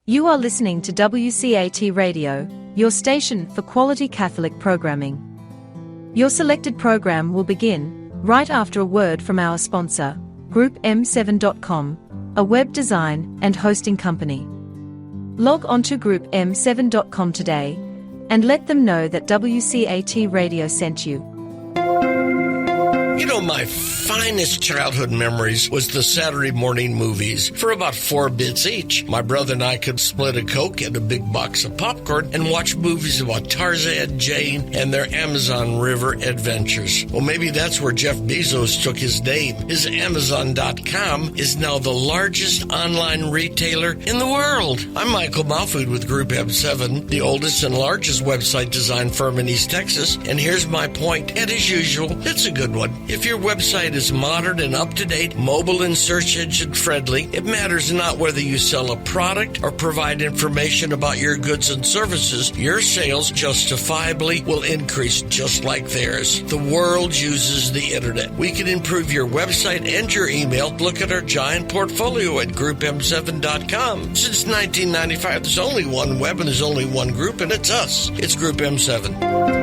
You are listening to WCAT Radio, your station for quality Catholic programming. Your selected program will begin right after a word from our sponsor, GroupM7.com, a web design and hosting company. Log on to GroupM7.com today and let them know that WCAT Radio sent you. You know, my finest childhood memories was the Saturday morning movies for about 4 bits each. My brother and I could split a Coke and a big box of popcorn and watch movies about Tarzan, Jane, and their Amazon River adventures. Well, maybe that's where Jeff Bezos took his name. His Amazon.com is now the largest online retailer in the world. I'm Michael Malfood with Group M7, the oldest and largest website design firm in East Texas. And here's my point, and as usual, it's a good one. If your website is modern and up-to-date, mobile and search engine friendly, it matters not whether you sell a product or provide information about your goods and services, your sales justifiably will increase just like theirs. The world uses the internet. We can improve your website and your email. Look at our giant portfolio at GroupM7.com. Since 1995, there's only one web and there's only one group, and it's us. It's Group M7.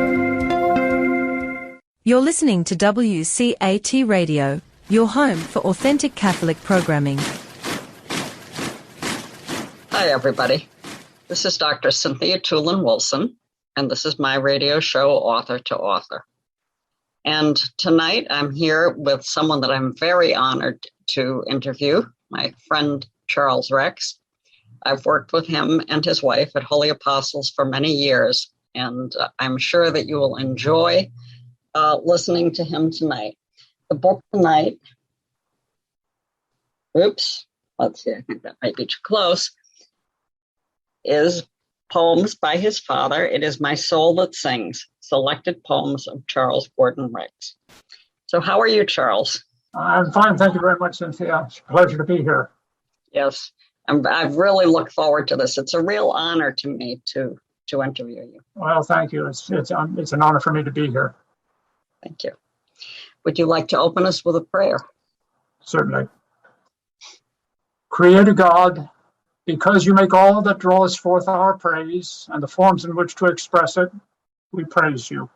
You're listening to WCAT Radio, your home for authentic Catholic programming. Hi, everybody. This is Dr. Cynthia Toolin-Wilson, and this is my radio show, Author to Author. And tonight I'm here with someone that I'm very honored to interview, my friend Charles Rex. I've worked with him and his wife at Holy Apostles for many years, and I'm sure that you will enjoy listening to him tonight. The book tonight, let's see, I think that might be too close, is Poems by his father. It is My Soul That Sings, Selected Poems of Charles Gordon Rex. So how are you, Charles? I'm fine. Thank you very much, Cynthia. It's a pleasure to be here. Yes, I've really looked forward to this. It's a real honor to me to interview you. Well, thank you. It's an honor for me to be here. Thank you. Would you like to open us with a prayer? Certainly. Creator God, because you make all that draws forth our praise and the forms in which to express it, we praise you.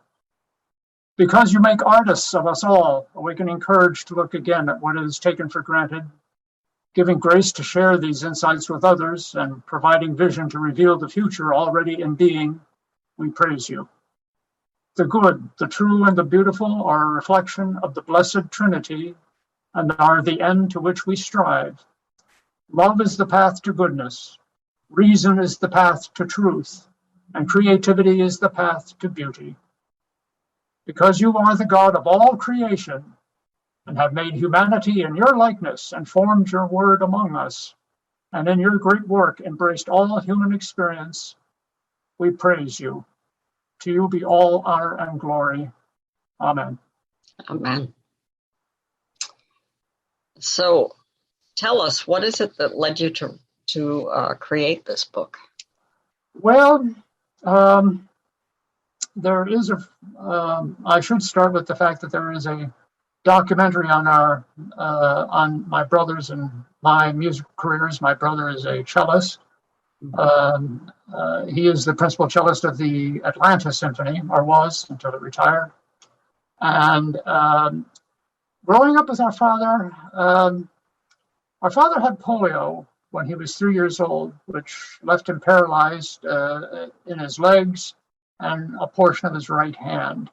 Because you make artists of us all, awakening courage to look again at what is taken for granted, giving grace to share these insights with others, and providing vision to reveal the future already in being, we praise you. The good, the true, and the beautiful are a reflection of the blessed Trinity and are the end to which we strive. Love is the path to goodness, reason is the path to truth, and creativity is the path to beauty. Because you are the God of all creation and have made humanity in your likeness and formed your word among us, and in your great work embraced all human experience, we praise you. To you be all honor and glory. Amen. Amen. So tell us, what is it that led you to create this book? Well, there is I should start with the fact that there is a documentary on my brother's and my music careers. My brother is a cellist. He is the principal cellist of the Atlanta Symphony, or was until it retired. And growing up with our father had polio when he was 3 years old, which left him paralyzed in his legs and a portion of his right hand,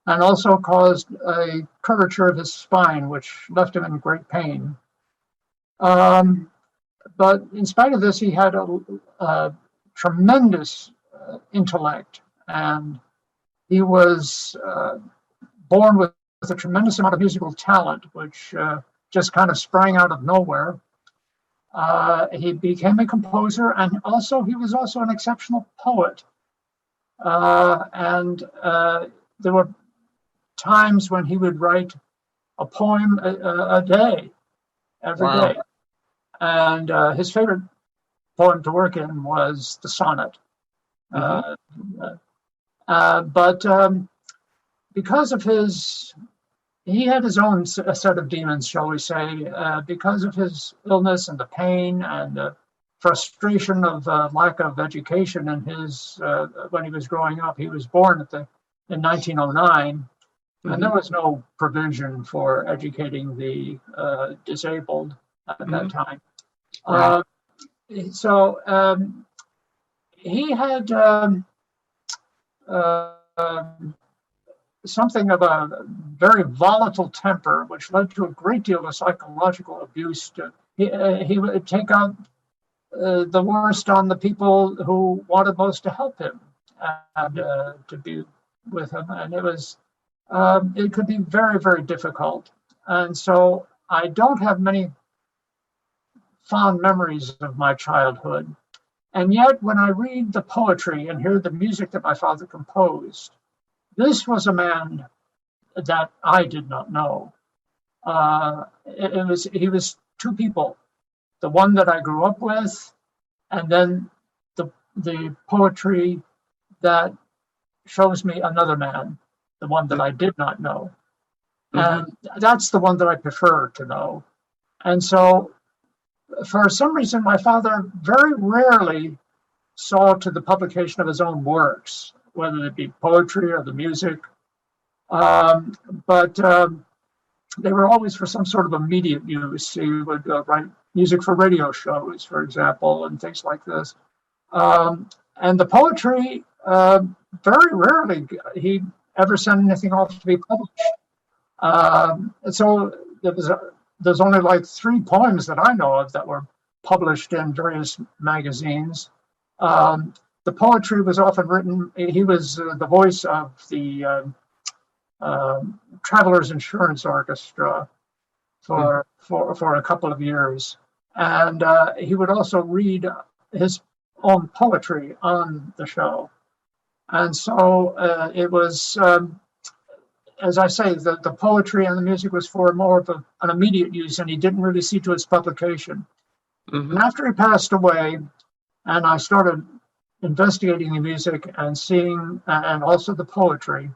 and also caused a curvature of his spine, which left him in great pain. But in spite of this, he had a tremendous intellect, and he was born with a tremendous amount of musical talent, which just kind of sprang out of nowhere. He became a composer, and also he was also an exceptional poet. And there were times when he would write a poem a day, every day. And his favorite poem to work in was the sonnet. But because of he had his own set of demons, shall we say, because of his illness and the pain and the frustration of lack of education in his when he was growing up. He was born in 1909, and there was no provision for educating the disabled at that time. Right. So he had something of a very volatile temper, which led to a great deal of psychological abuse. He would take out the worst on the people who wanted most to help him and to be with him, and it could be very, very difficult. And so I don't have many fond memories of my childhood. And yet, when I read the poetry and hear the music that my father composed, this was a man that I did not know. He was two people, the one that I grew up with, and then the poetry that shows me another man, the one that I did not know. And that's the one that I prefer to know. And so, for some reason, my father very rarely saw to the publication of his own works, whether it be poetry or the music. But they were always for some sort of immediate use. He would write music for radio shows, for example, and things like this. And the poetry, very rarely he ever sent anything off to be published. So there's only like 3 poems that I know of that were published in various magazines. The poetry was often written. He was the voice of the Travelers Insurance Orchestra for a couple of years, and he would also read his own poetry on the show. And so it was, as I say, the poetry and the music was for more of an immediate use, and he didn't really see to its publication. And after he passed away, and I started investigating the music and seeing, and also the poetry,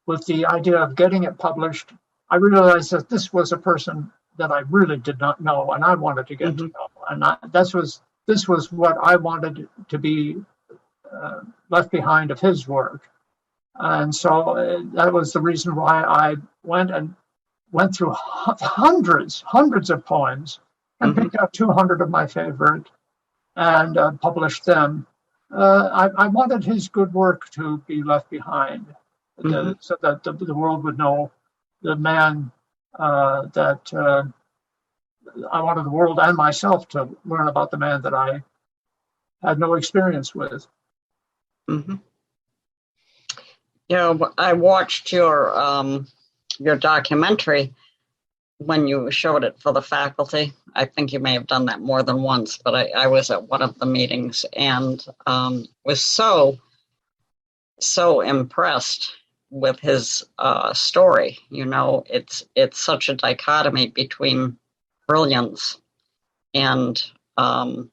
with the idea of getting it published, I realized that this was a person that I really did not know, and I wanted to get to know. And this was what I wanted to be left behind of his work. And so that was the reason why I went through hundreds of poems and picked out 200 of my favorite and published them. I wanted his good work to be left behind, so that the world would know the man that I wanted the world and myself to learn about, the man that I had no experience with. You know, I watched your documentary when you showed it for the faculty. I think you may have done that more than once, but I was at one of the meetings and was so impressed with his story. You know, it's such a dichotomy between brilliance and a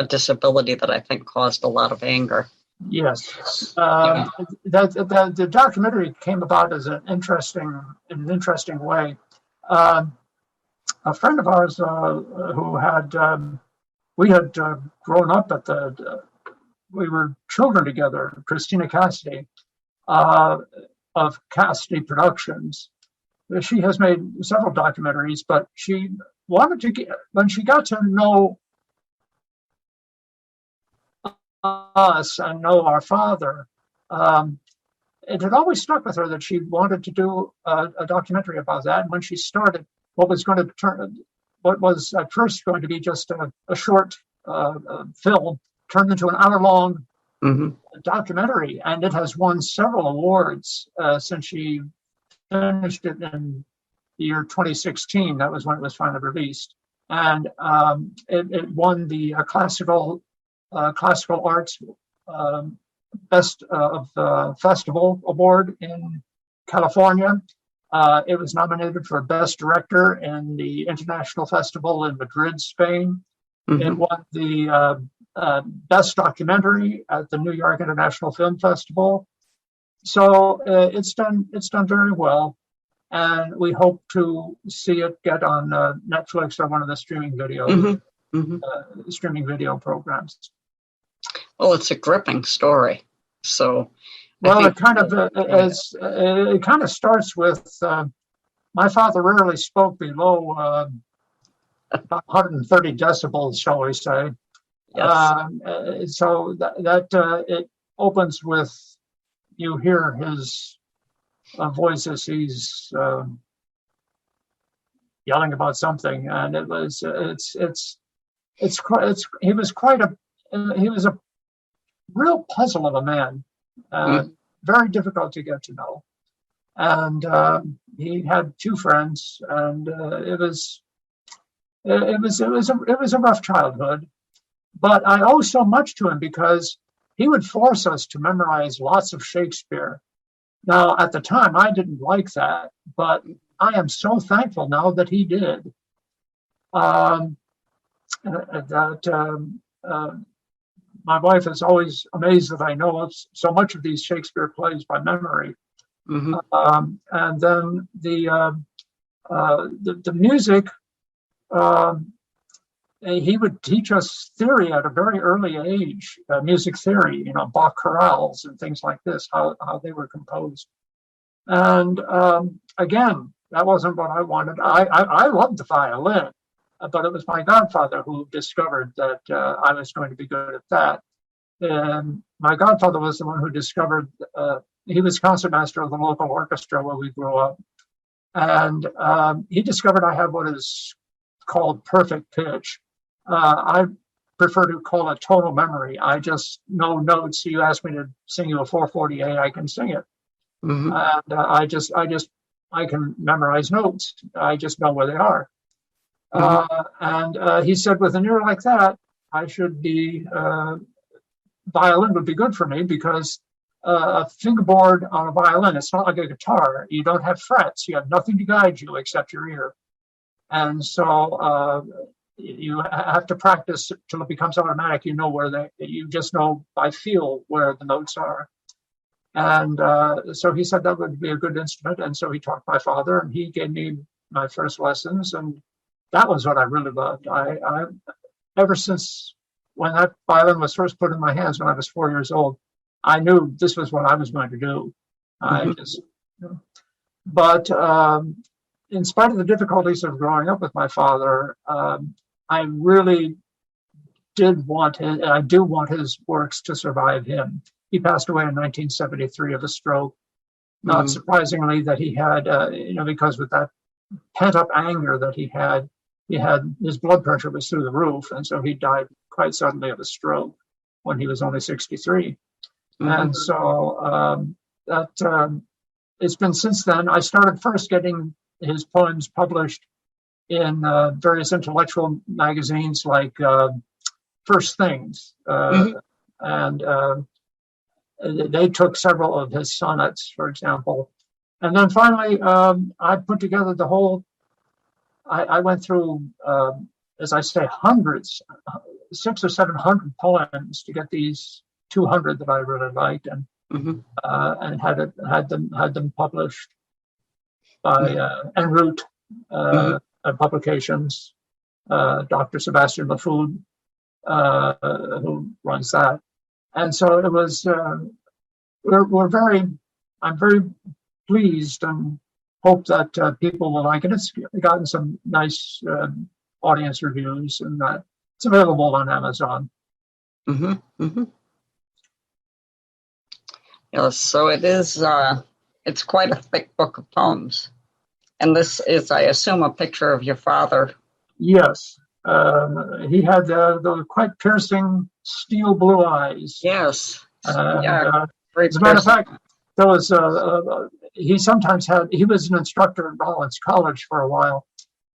disability that I think caused a lot of anger. Yes, the documentary came about as an interesting way. A friend of ours who had we had grown up we were children together, Christina Cassidy of Cassidy Productions. She has made several documentaries, but she wanted to get, when she got to know us and know our father, it had always stuck with her that she wanted to do a documentary about that. And when she started what was at first going to be just a short film, turned into an hour-long documentary, and it has won several awards since she finished it in the year 2016. That was when it was finally released, and it won the classical arts best of the festival award in California. It was nominated for best director in the international festival in Madrid, Spain. It won the best documentary at the New York International Film Festival. So it's done very well, and we hope to see it get on Netflix or one of the streaming videos Mhm. streaming video programs. Well, it's a gripping story. So, Well, it kind of starts with my father rarely spoke below about 130 decibels, shall we say. yes. So that it opens with you hear his voice as he's yelling about something, and he was a real puzzle of a man, very difficult to get to know, and he had two friends, and it was a rough childhood, but I owe so much to him because he would force us to memorize lots of Shakespeare. Now, at the time, I didn't like that, but I am so thankful now that he did. My wife is always amazed that I know so much of these Shakespeare plays by memory. And then the music, he would teach us theory at a very early age, music theory, Bach chorales and things like this, how they were composed. And again, that wasn't what I wanted. I loved the violin, but it was my godfather who discovered that I was going to be good at that. And my godfather was the one who discovered, he was concertmaster of the local orchestra where we grew up. And he discovered I have what is called perfect pitch. I prefer to call it total memory. I just know notes. You ask me to sing you a 440A, I can sing it. And I can memorize notes. I just know where they are. And he said, with an ear like that, I should be, violin would be good for me because a fingerboard on a violin, it's not like a guitar. You don't have frets. You have nothing to guide you except your ear. And so you have to practice till it becomes automatic. You just know by feel where the notes are. And so he said that would be a good instrument. And so he taught my father, and he gave me my first lessons. And that was what I really loved. I ever since when that violin was first put in my hands when I was 4 years old, I knew this was what I was going to do. But in spite of the difficulties of growing up with my father, I really did want his, and I do want his works to survive him. He passed away in 1973 of a stroke. Not surprisingly, that he had, because with that pent-up anger that he had his blood pressure was through the roof, and so he died quite suddenly of a stroke when he was only 63. And so it's been since then. I started first getting his poems published in various intellectual magazines like First Things, and they took several of his sonnets, for example. And then finally, I put together the whole, I went through, as I say, hundreds, 600 or 700 poems to get these 200 that I really liked, and had them published by En route Publications, Dr. Sebastian Lafoud, who runs that. And so it was, I'm very pleased and hope that people will like it. It's gotten some nice audience reviews, and that it's available on Amazon. Yes, so it is, it's quite a thick book of poems. And this is, I assume, a picture of your father. Yes. He had the quite piercing steel blue eyes. Yes. As a matter of fact, there was he was an instructor at Rollins College for a while,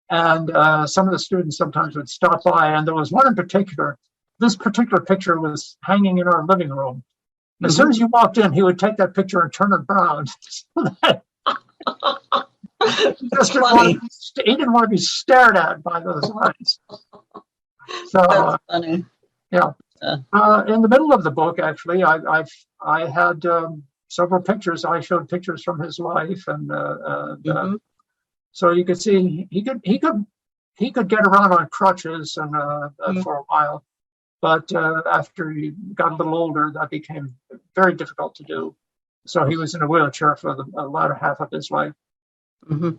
and some of the students sometimes would stop by, and there was one in particular. This particular picture was hanging in our living room. As soon as you walked in, he would take that picture and turn it around. He didn't want to be stared at by those eyes. So that's funny. Yeah. In the middle of the book, actually, I had several pictures. I showed pictures from his life, and so you could see he could he could get around on crutches and for a while, but after he got a little older, that became very difficult to do. So he was in a wheelchair for the latter half of his life. Mm-hmm.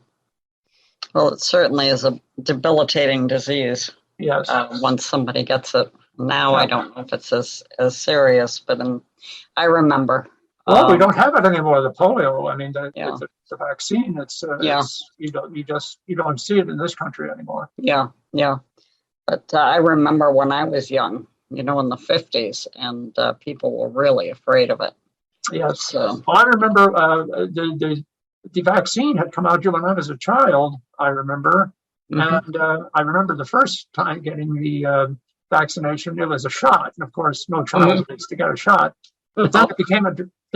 Well, it certainly is a debilitating disease. Yes. Once somebody gets it. Now I don't know if it's as serious, but I remember. Well, we don't have it anymore. The polio. I mean, the vaccine. It's you don't see it in this country anymore. Yeah. But I remember when I was young, in the 50s, and people were really afraid of it. Yes. So. Well, I remember the vaccine had come out when I was a child. I remember, and I remember the first time getting the vaccination. It was a shot, and of course, no child needs to get a shot. But then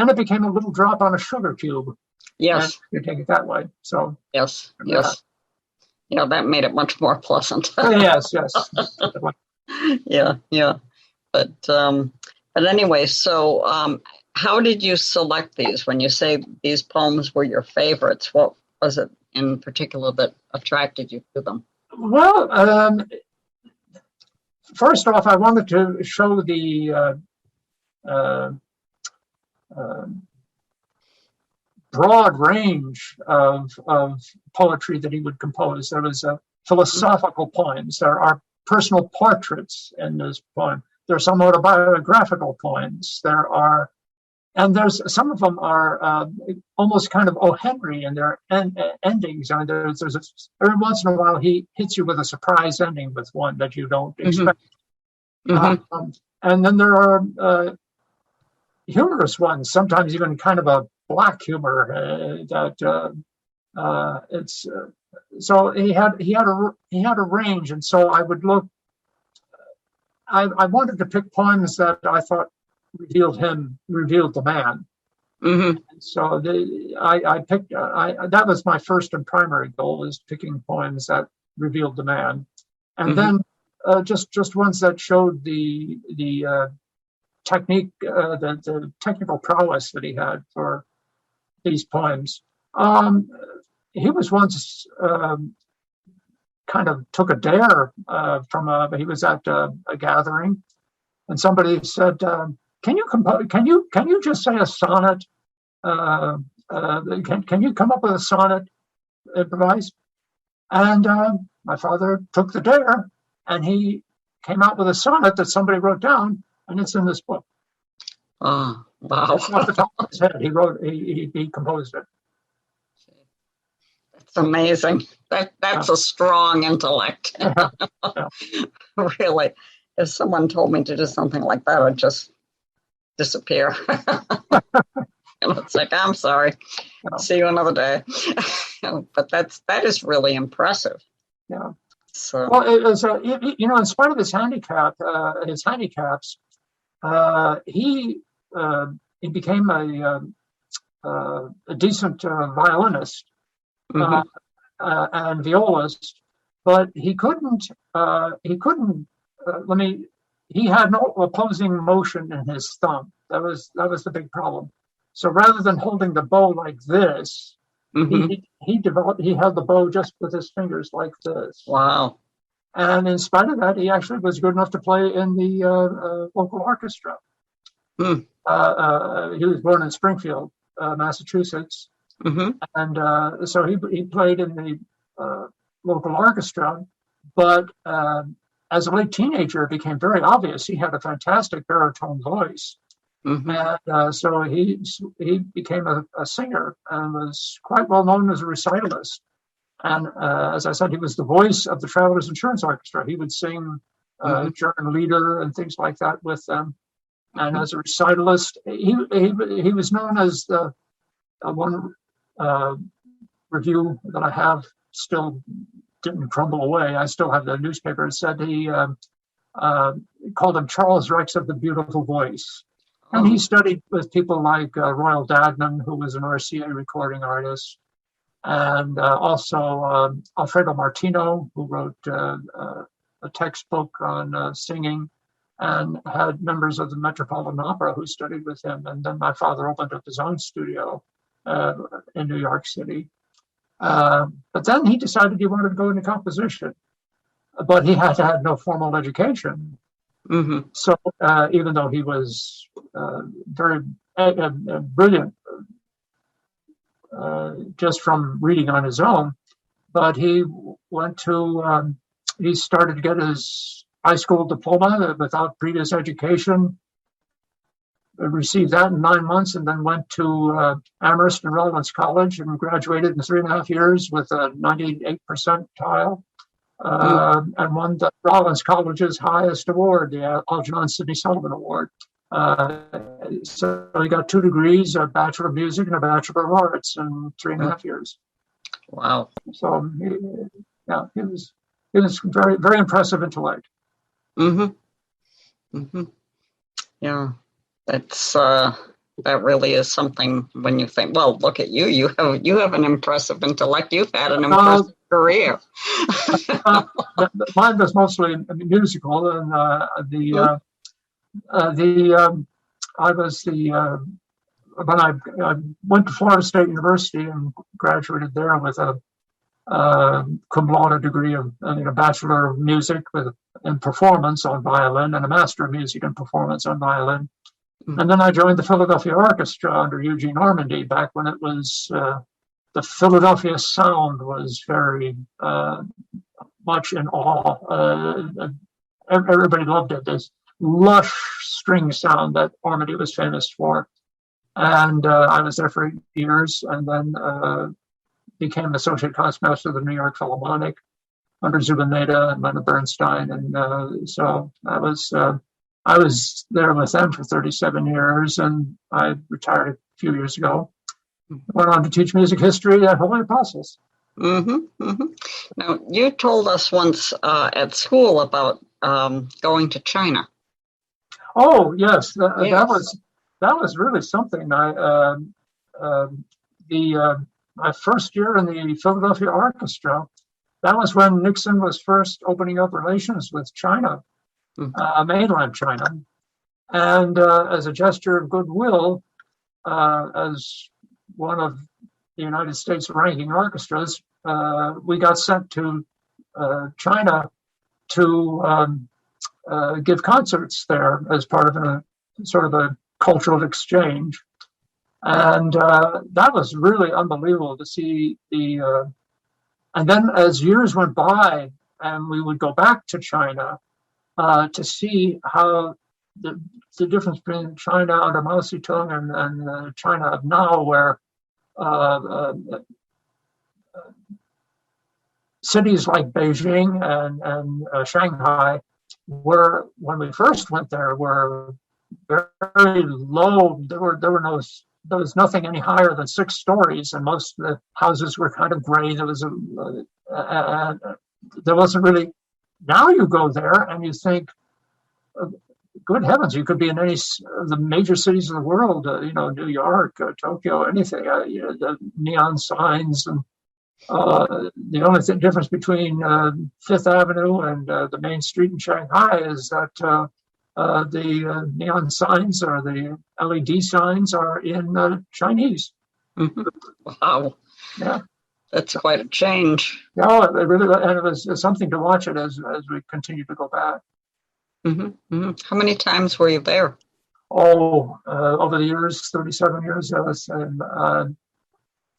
it became a little drop on a sugar cube. Yes, you take it that way. So yes. That made it much more pleasant. yes. Yeah. But anyway, so how did you select these? When you say these poems were your favorites, what was it in particular that attracted you to them? Well, first off, I wanted to show the broad range of poetry that he would compose. There was philosophical poems. There are personal portraits in this poem. There are some autobiographical poems. There's some of them are almost kind of O. Henry in their endings. I mean, every once in a while he hits you with a surprise ending with one that you don't expect. And then there are humorous ones. Sometimes even kind of a black humor so he had a range, and so I would look. I wanted to pick poems that I thought revealed the man. So I picked. That was my first and primary goal, is picking poems that revealed the man, and then just ones that showed the technique, the technical prowess that he had for these poems. He was once kind of took a dare he was at a gathering, and somebody said, "Can you just say a sonnet? Can you come up with a sonnet, improvise?" And my father took the dare, and he came out with a sonnet that somebody wrote down, and it's in this book. Oh, wow! It's off the top of his head. He composed it. That's amazing. That's a strong intellect. Really, if someone told me to do something like that, I'd just disappear. It's like, I'm sorry. See you another day. But that is really impressive. Yeah. So. Well, it was, in spite of his handicaps, he became a decent violinist and violist, but he had no opposing motion in his thumb. That was the big problem. So rather than holding the bow like this, he held the bow just with his fingers like this. Wow. And in spite of that, he actually was good enough to play in the local orchestra. He was born in Springfield, Massachusetts. And so he played in the local orchestra. But as a late teenager, it became very obvious he had a fantastic baritone voice. And so he became a singer and was quite well known as a recitalist. And as I said, he was the voice of the Travelers Insurance Orchestra. He would sing German Lieder and things like that with them. And as a recitalist, he was known as the one review that I have still didn't crumble away. I still have the newspaper. It said he called him Charles Rex of the Beautiful Voice. And he studied with people like Royal Dagnan, who was an RCA recording artist, and also Alfredo Martino, who wrote a textbook on singing, and had members of the Metropolitan Opera who studied with him. And then my father opened up his own studio in New York City. But then he decided he wanted to go into composition. but he had no formal education. Mm-hmm. So even though he was very brilliant just from reading on his own, but he went to, he started to get his high school diploma without previous education, received that in 9 months, and then went to Amherst and Rollins College and graduated in 3.5 years with a 98 percentile. And won the Rollins College's highest award, the Algernon Sidney Sullivan Award. So he got 2 degrees, a Bachelor of Music and a Bachelor of Arts in 3.5 years. Wow. So he was very, very impressive intellect. Mm-hmm. Mm-hmm. Yeah, that's that really is something when you think, well, look at you. You have an impressive intellect. You've had an impressive career. Mine was mostly musical, and I was when I went to Florida State University and graduated there with a cum laude degree of a Bachelor of Music in performance on violin and a Master of Music in performance on violin. And then I joined the Philadelphia Orchestra under Eugene Ormandy back when it was the Philadelphia sound was very much in awe. Everybody loved it. This lush string sound that Ormandy was famous for. And I was there for 8 years, and then became associate concertmaster of the New York Philharmonic under Zubin Mehta and Leonard Bernstein. And so I was there with them for 37 years, and I retired a few years ago. Went on to teach music history at Holy Apostles. Mm-hmm, mm-hmm. Now, you told us once at school about going to China. Oh, yes. Yes. That was really something. My first year in the Philadelphia Orchestra, that was when Nixon was first opening up relations with China, mainland China. And as a gesture of goodwill, as one of the United States ranking orchestras, we got sent to China to give concerts there as part of a sort of a cultural exchange. And that was really unbelievable to see and then as years went by and we would go back to China to see how the difference between China under Mao Zedong and China of now, where cities like Beijing and Shanghai were, when we first went there, were very low. There was nothing any higher than 6 stories, and most of the houses were kind of gray. There wasn't really. Now you go there and you think, good heavens, you could be in any of the major cities of the world, New York, Tokyo, anything. The neon signs, and the only difference between Fifth Avenue and the main street in Shanghai is that the neon signs or the LED signs are in Chinese. Mm-hmm. Wow. Yeah. That's quite a change. No, it really, and it was something to watch it as we continue to go back. Mm-hmm. Mm-hmm. How many times were you there? Oh, over the years, 37 years, that was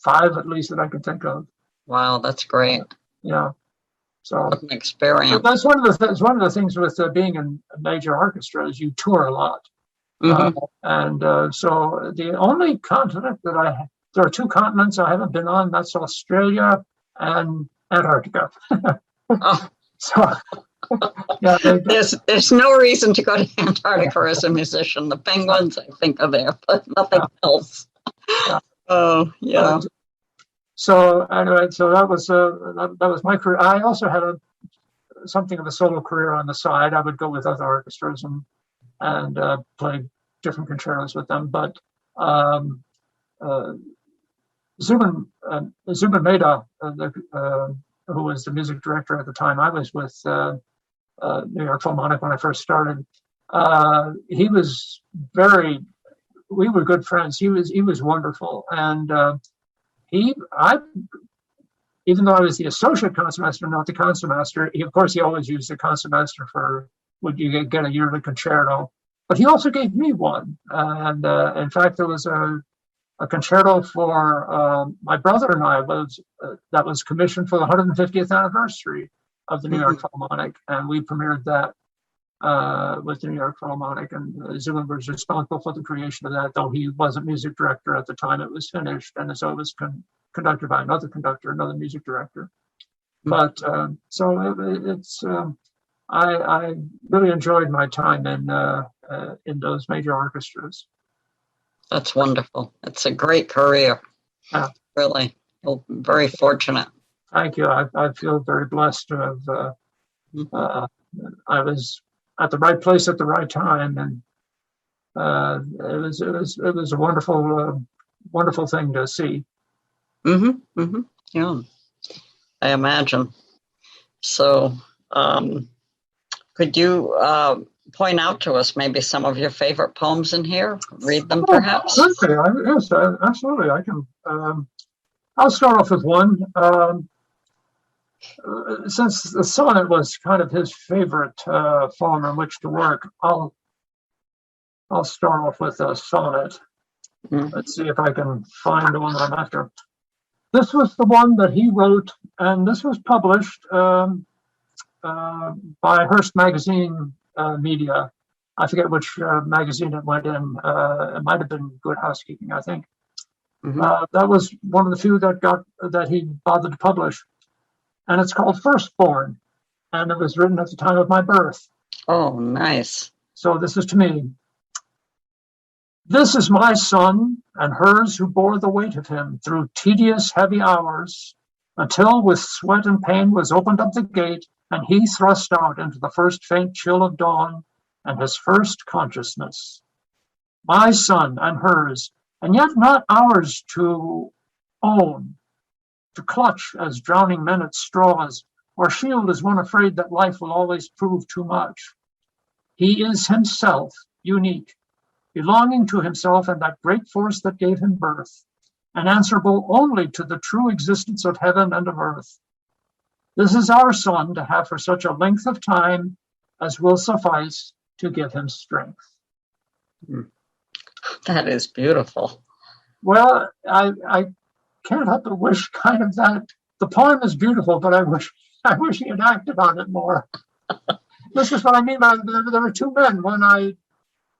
5 at least that I can think of. Wow, that's great. Yeah. So what an experience. That's one of the things with being in a major orchestra is you tour a lot. Mm-hmm. So the only continent there are 2 continents I haven't been on. That's Australia and Antarctica. Oh. So yeah, there's no reason to go to Antarctica as a musician. The penguins, I think, are there, but nothing else. Yeah. Oh, yeah. So anyway, so that was my career. I also had something of a solo career on the side. I would go with other orchestras and play different concertos with them. But Zubin Mehta, who was the music director at the time I was with New York Philharmonic when I first started, we were good friends. He was wonderful, and even though I was the associate concertmaster, not the concertmaster, of course, he always used the concertmaster for would you get a yearly concerto. But he also gave me one. And in fact, there was a concerto for my brother and I that was commissioned for the 150th anniversary of the New York Philharmonic. And we premiered that with the New York Philharmonic. And Zubin was responsible for the creation of that, though he wasn't music director at the time it was finished. And so it was conducted by another conductor, another music director. But I really enjoyed my time in those major orchestras. That's wonderful. It's a great career. Yeah. Really. Well, very fortunate. Thank you. I feel very blessed to have. I was at the right place at the right time, and it was a wonderful thing to see. Yeah, I imagine. So, could you point out to us maybe some of your favorite poems in here? Read them, perhaps? Certainly. Yes, absolutely. I can. I'll start off with one. Since the sonnet was kind of his favorite form in which to work, I'll start off with a sonnet. Let's see if I can find the one I'm after. This was the one that he wrote, and this was published by Hearst Magazine Media. I forget which magazine it went in. It might have been Good Housekeeping, I think. That was one of the few that he bothered to publish. And it's called Firstborn. And it was written at the time of my birth. Oh, nice. So this is to me. This is my son and hers who bore the weight of him through tedious, heavy hours, until with sweat and pain was opened up the gate, and he thrust out into the first faint chill of dawn and his first consciousness. My son and hers, and yet not ours to own, to clutch as drowning men at straws, or shield as one afraid that life will always prove too much. He is himself, unique, belonging to himself and that great force that gave him birth, and answerable only to the true existence of heaven and of earth. This is our son to have for such a length of time as will suffice to give him strength. That is beautiful. Well, I can't help but wish kind of that. The poem is beautiful, but I wish he had acted on it more. This is what I mean by there were two men, one I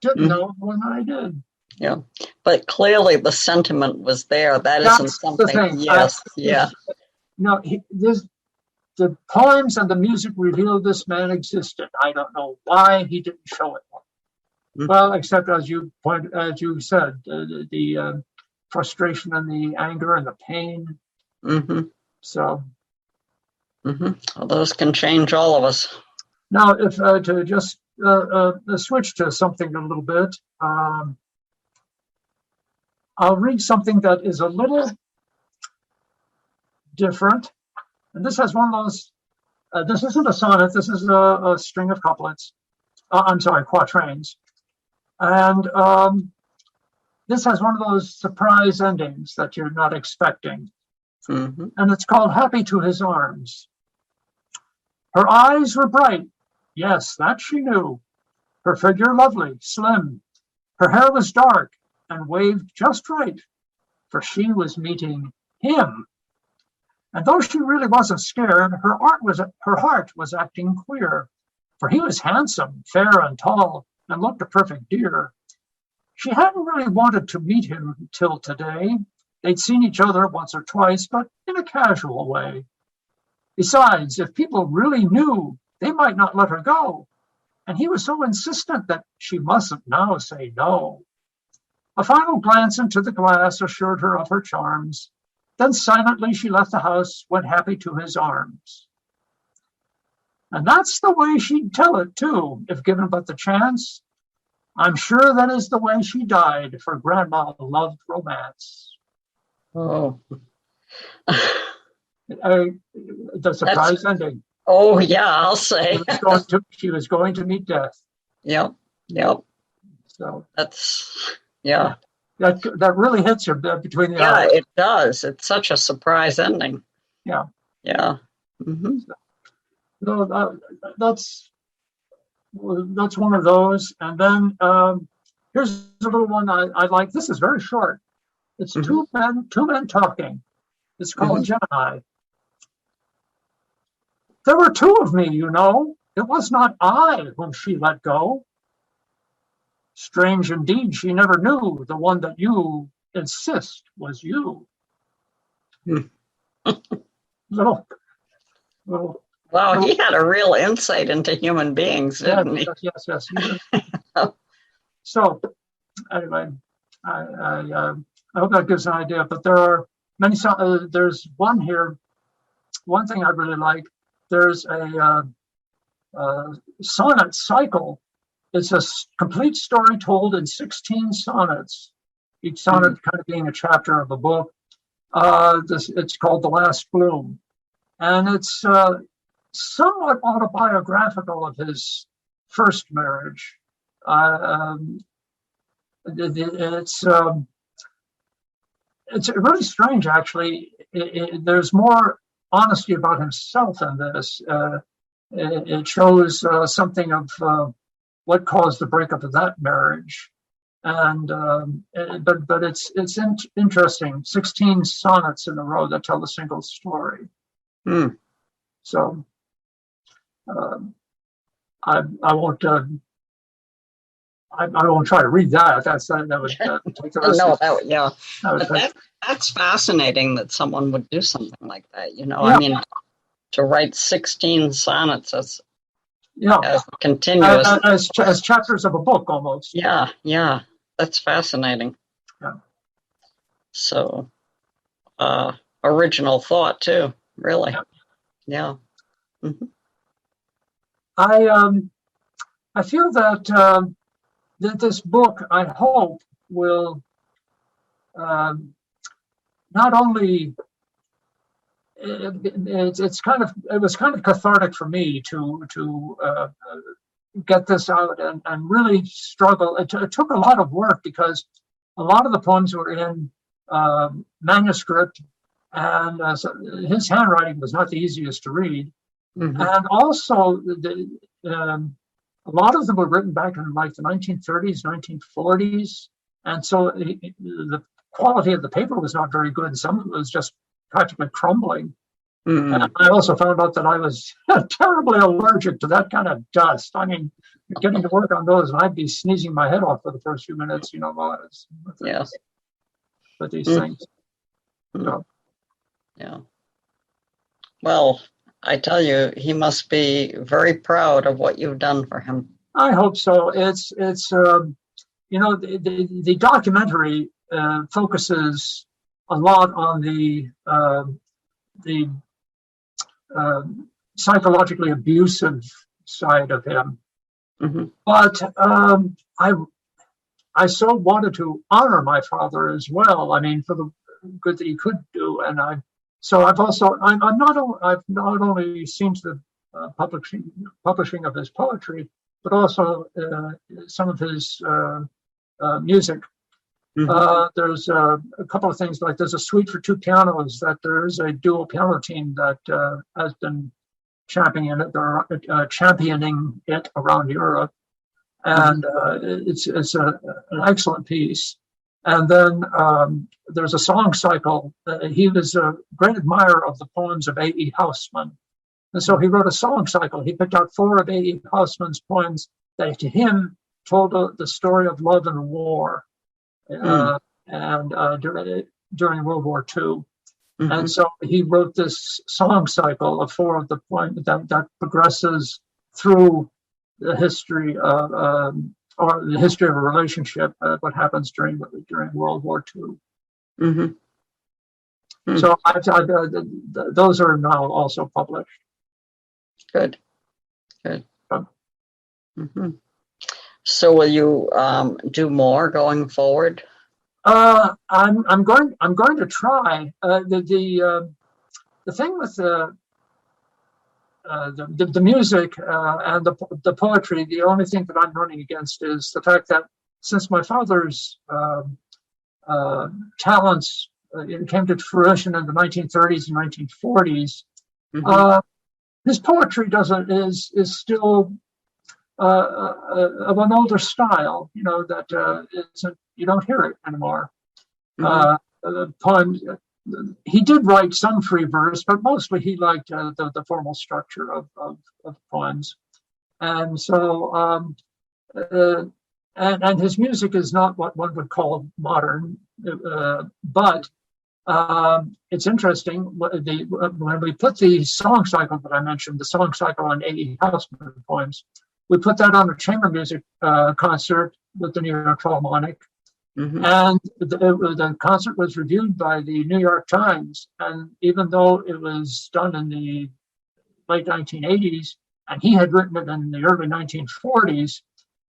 didn't know, one I did. Yeah, but clearly the sentiment was there. That's isn't something. The thing. Yes, yeah. No, the poems and the music reveal this man existed. I don't know why he didn't show it more. Well, except as you said, the frustration and the anger and the pain. So, well, those can change all of us. Now, if to just switch to something a little bit, I'll read something that is a little different. And this has one of those, this isn't a sonnet, this is a string of couplets. Quatrains. And this has one of those surprise endings that you're not expecting. And it's called Happy to His Arms. Her eyes were bright. Yes, that she knew. Her figure lovely, slim. Her hair was dark and waved just right, for she was meeting him. And though she really wasn't scared, her heart was acting queer, for he was handsome, fair and tall, and looked a perfect dear. She hadn't really wanted to meet him till today. They'd seen each other once or twice, but in a casual way. Besides, if people really knew, they might not let her go. And he was so insistent that she mustn't now say no. A final glance into the glass assured her of her charms. Then silently she left the house, went happy to his arms. And that's the way she'd tell it, too, if given but the chance. I'm sure that is the way she died, for Grandma loved romance. Oh. The surprise ending. Oh, yeah, I'll say. She was going to meet death. Yep. So that's, yeah. That really hits you between the eyes. Yeah, it does. It's such a surprise ending. Yeah. Yeah. Mm-hmm. So that's one of those. And then here's a little one I like. This is very short. It's two men talking. It's called Gemini. There were two of me, you know. It was not I whom she let go. Strange indeed, she never knew the one that you insist was you. little, Wow, he had a real insight into human beings, didn't he? Yes. So, anyway, I hope that gives an idea. But there are many. There's one here. One thing I really like. There's a sonnet cycle. It's a complete story told in 16 sonnets. Each sonnet kind of being a chapter of a book. It's called The Last Bloom, and it's somewhat autobiographical of his first marriage. It's really strange, actually. There's more honesty about himself in this. It shows something of what caused the breakup of that marriage, and but it's interesting. 16 sonnets in a row that tell a single story. So I won't. I won't try to read that. That would take the rest. That's fascinating that someone would do something like that. Yeah. I mean, to write 16 sonnets as continuous as chapters of a book almost. Yeah, that's fascinating. Yeah. So, original thought too. Really. Yeah. Mm-hmm. I feel that that this book, I hope, will not only it was kind of cathartic for me to get this out and really struggle. It took a lot of work because a lot of the poems were in manuscript, and so his handwriting was not the easiest to read. And also a lot of them were written back in like the 1930s, 1940s. And so the quality of the paper was not very good. Some of it was just practically crumbling. And I also found out that I was terribly allergic to that kind of dust. I mean, getting to work on those, and I'd be sneezing my head off for the first few minutes, while I was with these things. So. Yeah. Well, I tell you, he must be very proud of what you've done for him. I hope so. It's the documentary focuses a lot on the psychologically abusive side of him, but I so wanted to honor my father as well. I mean, for the good that he could do, and I've not only seen to the publishing of his poetry, but also some of his music. There's a couple of things, like there's a suite for two pianos that there is a dual piano team that has been championing it around Europe, and it's an excellent piece. And then there's a song cycle. He was a great admirer of the poems of A.E. Housman. And so he wrote a song cycle. He picked out 4 of A.E. Housman's poems that to him told the story of love and war during World War II. And so he wrote this song cycle of 4 of the poems that progresses through the history of or the history of a relationship, what happens during World War II. So those are now also published. Good. So will you do more going forward? I'm going to try. The thing with the music and the poetry, the only thing that I'm running against is the fact that since my father's talents came to fruition in the 1930s and 1940s, His poetry is still of an older style, that you don't hear it anymore. Poems. He did write some free verse, but mostly he liked the formal structure of poems, and so and his music is not what one would call modern, but it's interesting when we put the song cycle that I mentioned, the song cycle on A.E. Housman poems, we put that on a chamber music concert with the New York Philharmonic. And the concert was reviewed by the New York Times. And even though it was done in the late 1980s, and he had written it in the early 1940s,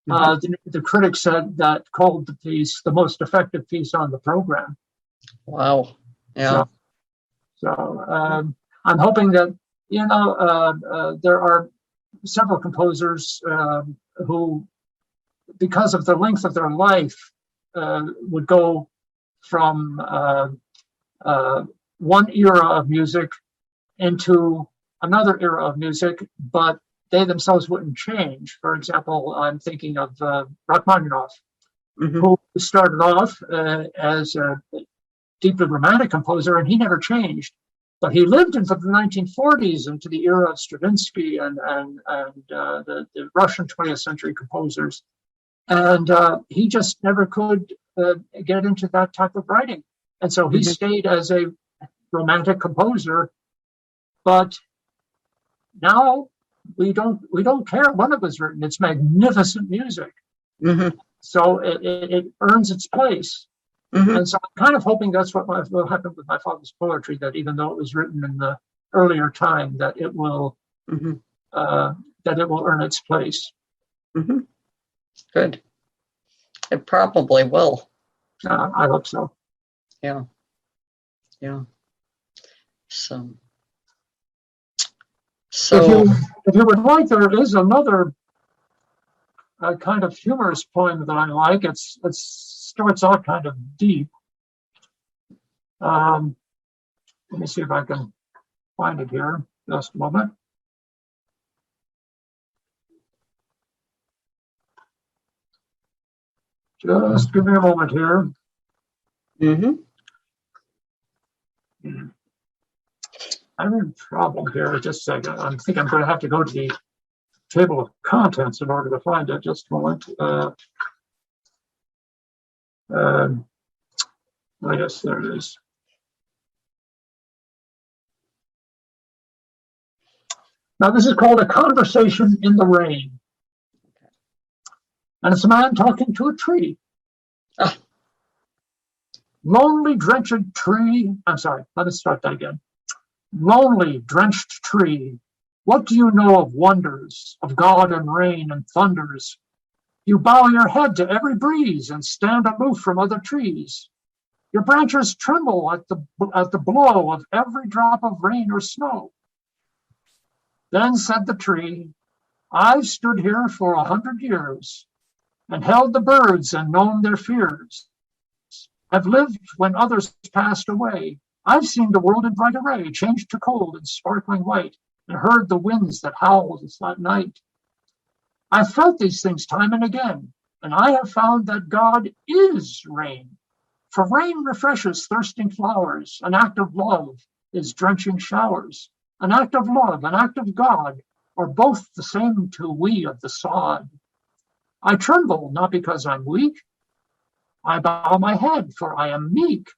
the critics said that called the piece the most effective piece on the program. Wow. Yeah. So I'm hoping that, there are several composers who, because of the length of their life, would go from one era of music into another era of music, but they themselves wouldn't change. For example, I'm thinking of Rachmaninoff, who started off as a deeply romantic composer, and he never changed. But he lived into the 1940s, into the era of Stravinsky and the Russian 20th century composers. And he just never could get into that type of writing. And so he stayed as a romantic composer. But now we don't care when it was written. It's magnificent music. So it earns its place. And so I'm kind of hoping that's what will happen with my father's poetry, that even though it was written in the earlier time, that it will earn its place. Good. It probably will. I hope so. Yeah. So if you would like, there is another kind of humorous poem that I like. It starts out kind of deep. Let me see if I can find it here. Just a moment. Just give me a moment here. I'm in trouble here. Just a second. I think I'm going to have to go to the table of contents in order to find it. Just a moment. Yes, there it is. Now, this is called A Conversation in the Rain. And it's a man talking to a tree. Lonely, drenched tree. I'm sorry, let me start that again. Lonely, drenched tree, what do you know of wonders, of God and rain and thunders? You bow your head to every breeze and stand aloof from other trees. Your branches tremble at the blow of every drop of rain or snow. Then said the tree, I've stood here for 100 years and held the birds and known their fears. I've lived when others passed away. I've seen the world in bright array, changed to cold and sparkling white, and heard the winds that howled at night. I've felt these things time and again, and I have found that God is rain. For rain refreshes thirsting flowers. An act of love is drenching showers. An act of love, an act of God, are both the same to we of the sod. I tremble, not because I'm weak. I bow my head, for I am meek,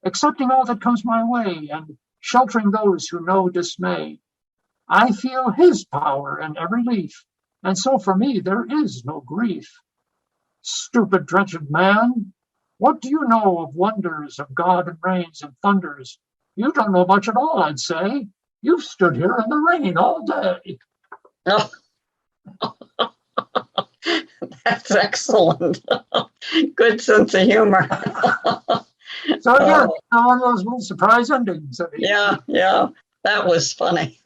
accepting all that comes my way and sheltering those who know dismay. I feel his power in every leaf, and so for me there is no grief. Stupid, drenched man, what do you know of wonders of God and rains and thunders? You don't know much at all, I'd say. You've stood here in the rain all day. Oh. That's excellent. Good sense of humor. So again, one of those little surprise endings. Yeah, that was funny.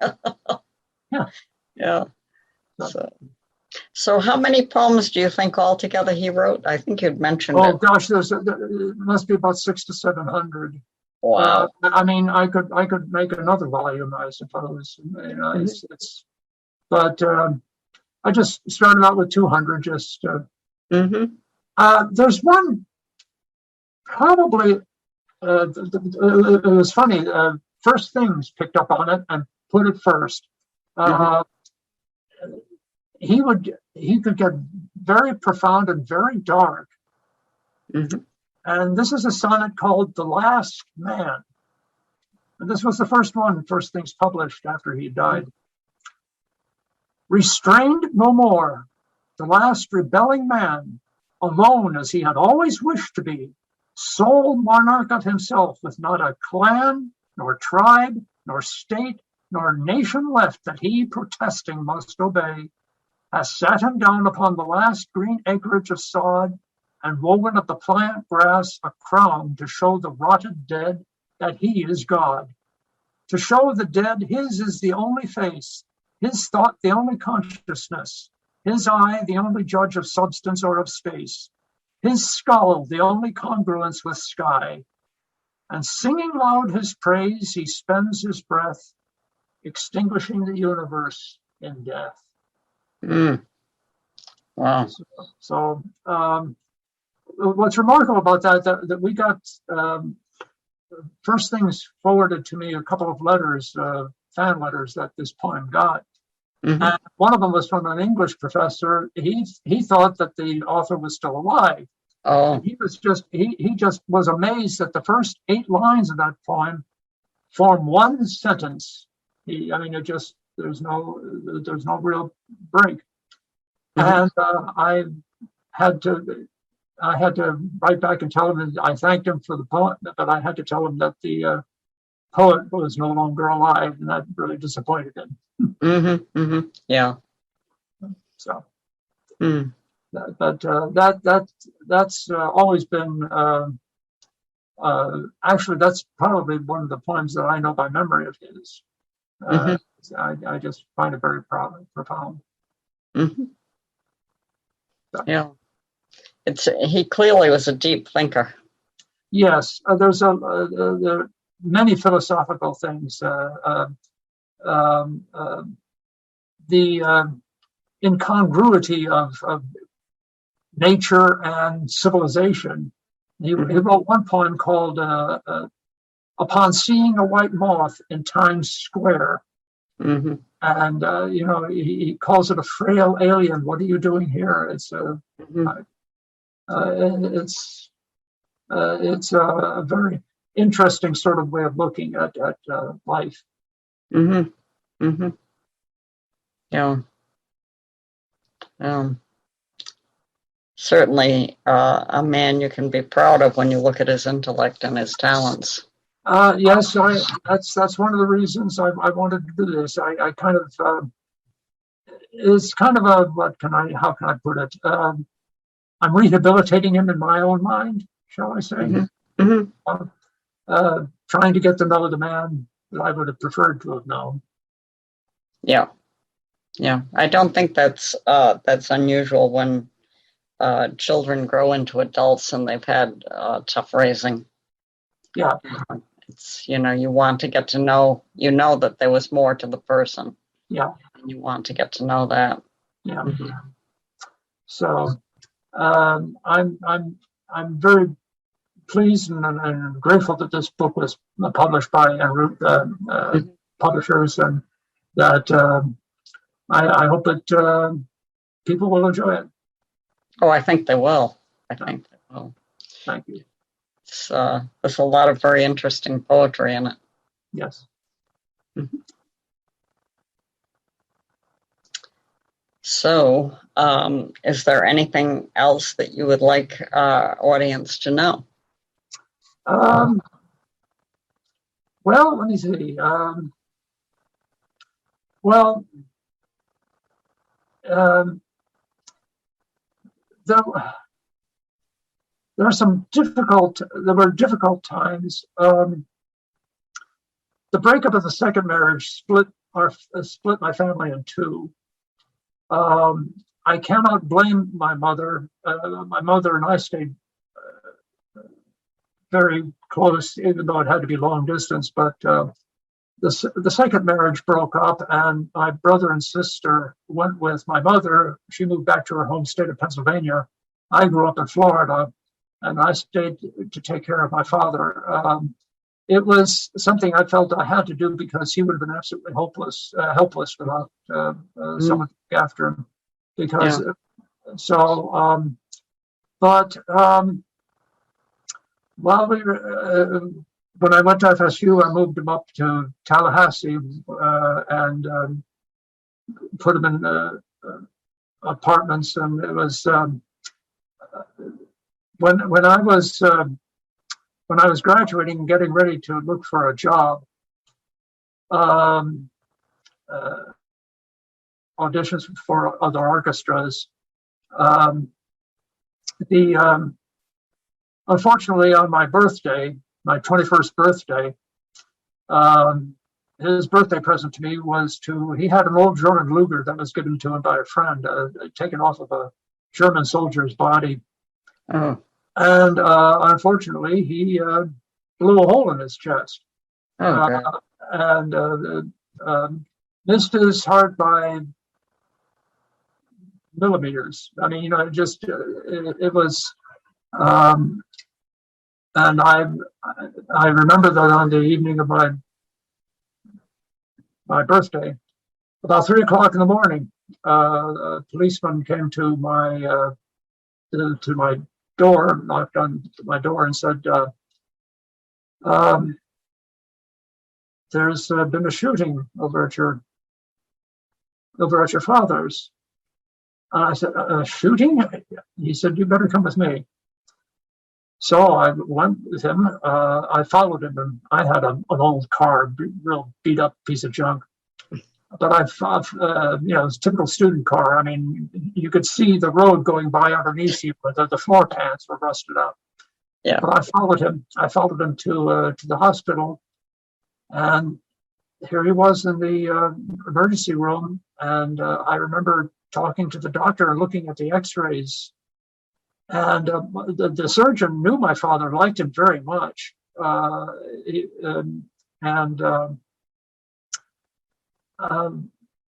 Yeah. So how many poems do you think altogether he wrote? I think you'd mentioned it. Oh gosh, there must be about 600 to 700. Wow. I mean, I could make another volume, I suppose. You know, but I just started out with 200. Just there's one probably. It was funny. First Things picked up on it and put it first. He could get very profound and very dark. And this is a sonnet called "The Last Man." And this was the first one First Things published after he died. Restrained no more, the last rebelling man, alone as he had always wished to be, sole monarch of himself, with not a clan, nor tribe, nor state, nor nation left that he protesting must obey, has sat him down upon the last green acreage of sod, and woven of the plant grass a crown to show the rotted dead that he is God. To show the dead his is the only face, his thought the only consciousness, his eye the only judge of substance or of space, his skull the only congruence with sky. And singing loud his praise, he spends his breath, extinguishing the universe in death. Wow. So what's remarkable about that we got First Things forwarded to me a couple of letters, fan letters that this poem got. And one of them was from an English professor. He thought that the author was still alive. Oh. And he just was amazed that the first 8 lines of that poem form one sentence. There's no real break. And I had to write back and tell him that I thanked him for the poem, but I had to tell him that the poet was no longer alive, and that really disappointed him. Yeah. So, that's always been. Actually, that's probably one of the poems that I know by memory of his. I just find it very profound. So. Yeah. He clearly was a deep thinker. Yes, there are many philosophical things. The incongruity of nature and civilization. He wrote one poem called "Upon Seeing a White Moth in Times Square," and he calls it a frail alien. What are you doing here? It's a very interesting sort of way of looking at life. Yeah. Certainly a man you can be proud of when you look at his intellect and his talents. Yes, that's one of the reasons I wanted to do this. I kind of it's kind of a how can I put it? I'm rehabilitating him in my own mind, shall I say? Trying to get to know the man that I would have preferred to have known. Yeah. I don't think that's unusual when children grow into adults and they've had tough raising. Yeah. It's you want to get to know that there was more to the person. Yeah. And you want to get to know that. Yeah. So I'm very pleased and grateful that this book was published by En route publishers, and that I hope that people will enjoy it. Oh, I think they will. Thank you. There's a lot of very interesting poetry in it. Yes. So, is there anything else that you would like our audience to know? Well, let me see. There were difficult times. The breakup of the second marriage split my family in two. I cannot blame my mother. My mother and I stayed very close, even though it had to be long distance. But the second marriage broke up, and my brother and sister went with my mother. She moved back to her home state of Pennsylvania. I grew up in Florida, and I stayed to take care of my father. It was something I felt I had to do because he would have been absolutely helpless without someone to look after him. Because while we were, when I went to FSU, I moved him up to Tallahassee and put him in apartments, and it was when I was graduating and getting ready to look for a job, auditions for other orchestras. Unfortunately, on my birthday, my 21st birthday, his birthday present to me was he had an old German Luger that was given to him by a friend, taken off of a German soldier's body. Oh. And unfortunately, he blew a hole in his chest. And missed his heart by millimeters. I mean, it was, and I remember that on the evening of my birthday, about 3:00 in the morning, a policeman came to my door, knocked on my door, and said, "There's been a shooting over at your father's." And I said, "A shooting?" He said, "You better come with me." So I went with him. I followed him, and I had an old car, real beat up piece of junk. But it was a typical student car. I mean, you could see the road going by underneath you, but the floor pans were rusted out. Yeah. But I followed him. I followed him to the hospital, and here he was in the emergency room. And I remember talking to the doctor and looking at the X-rays. And the surgeon knew my father, liked him very much,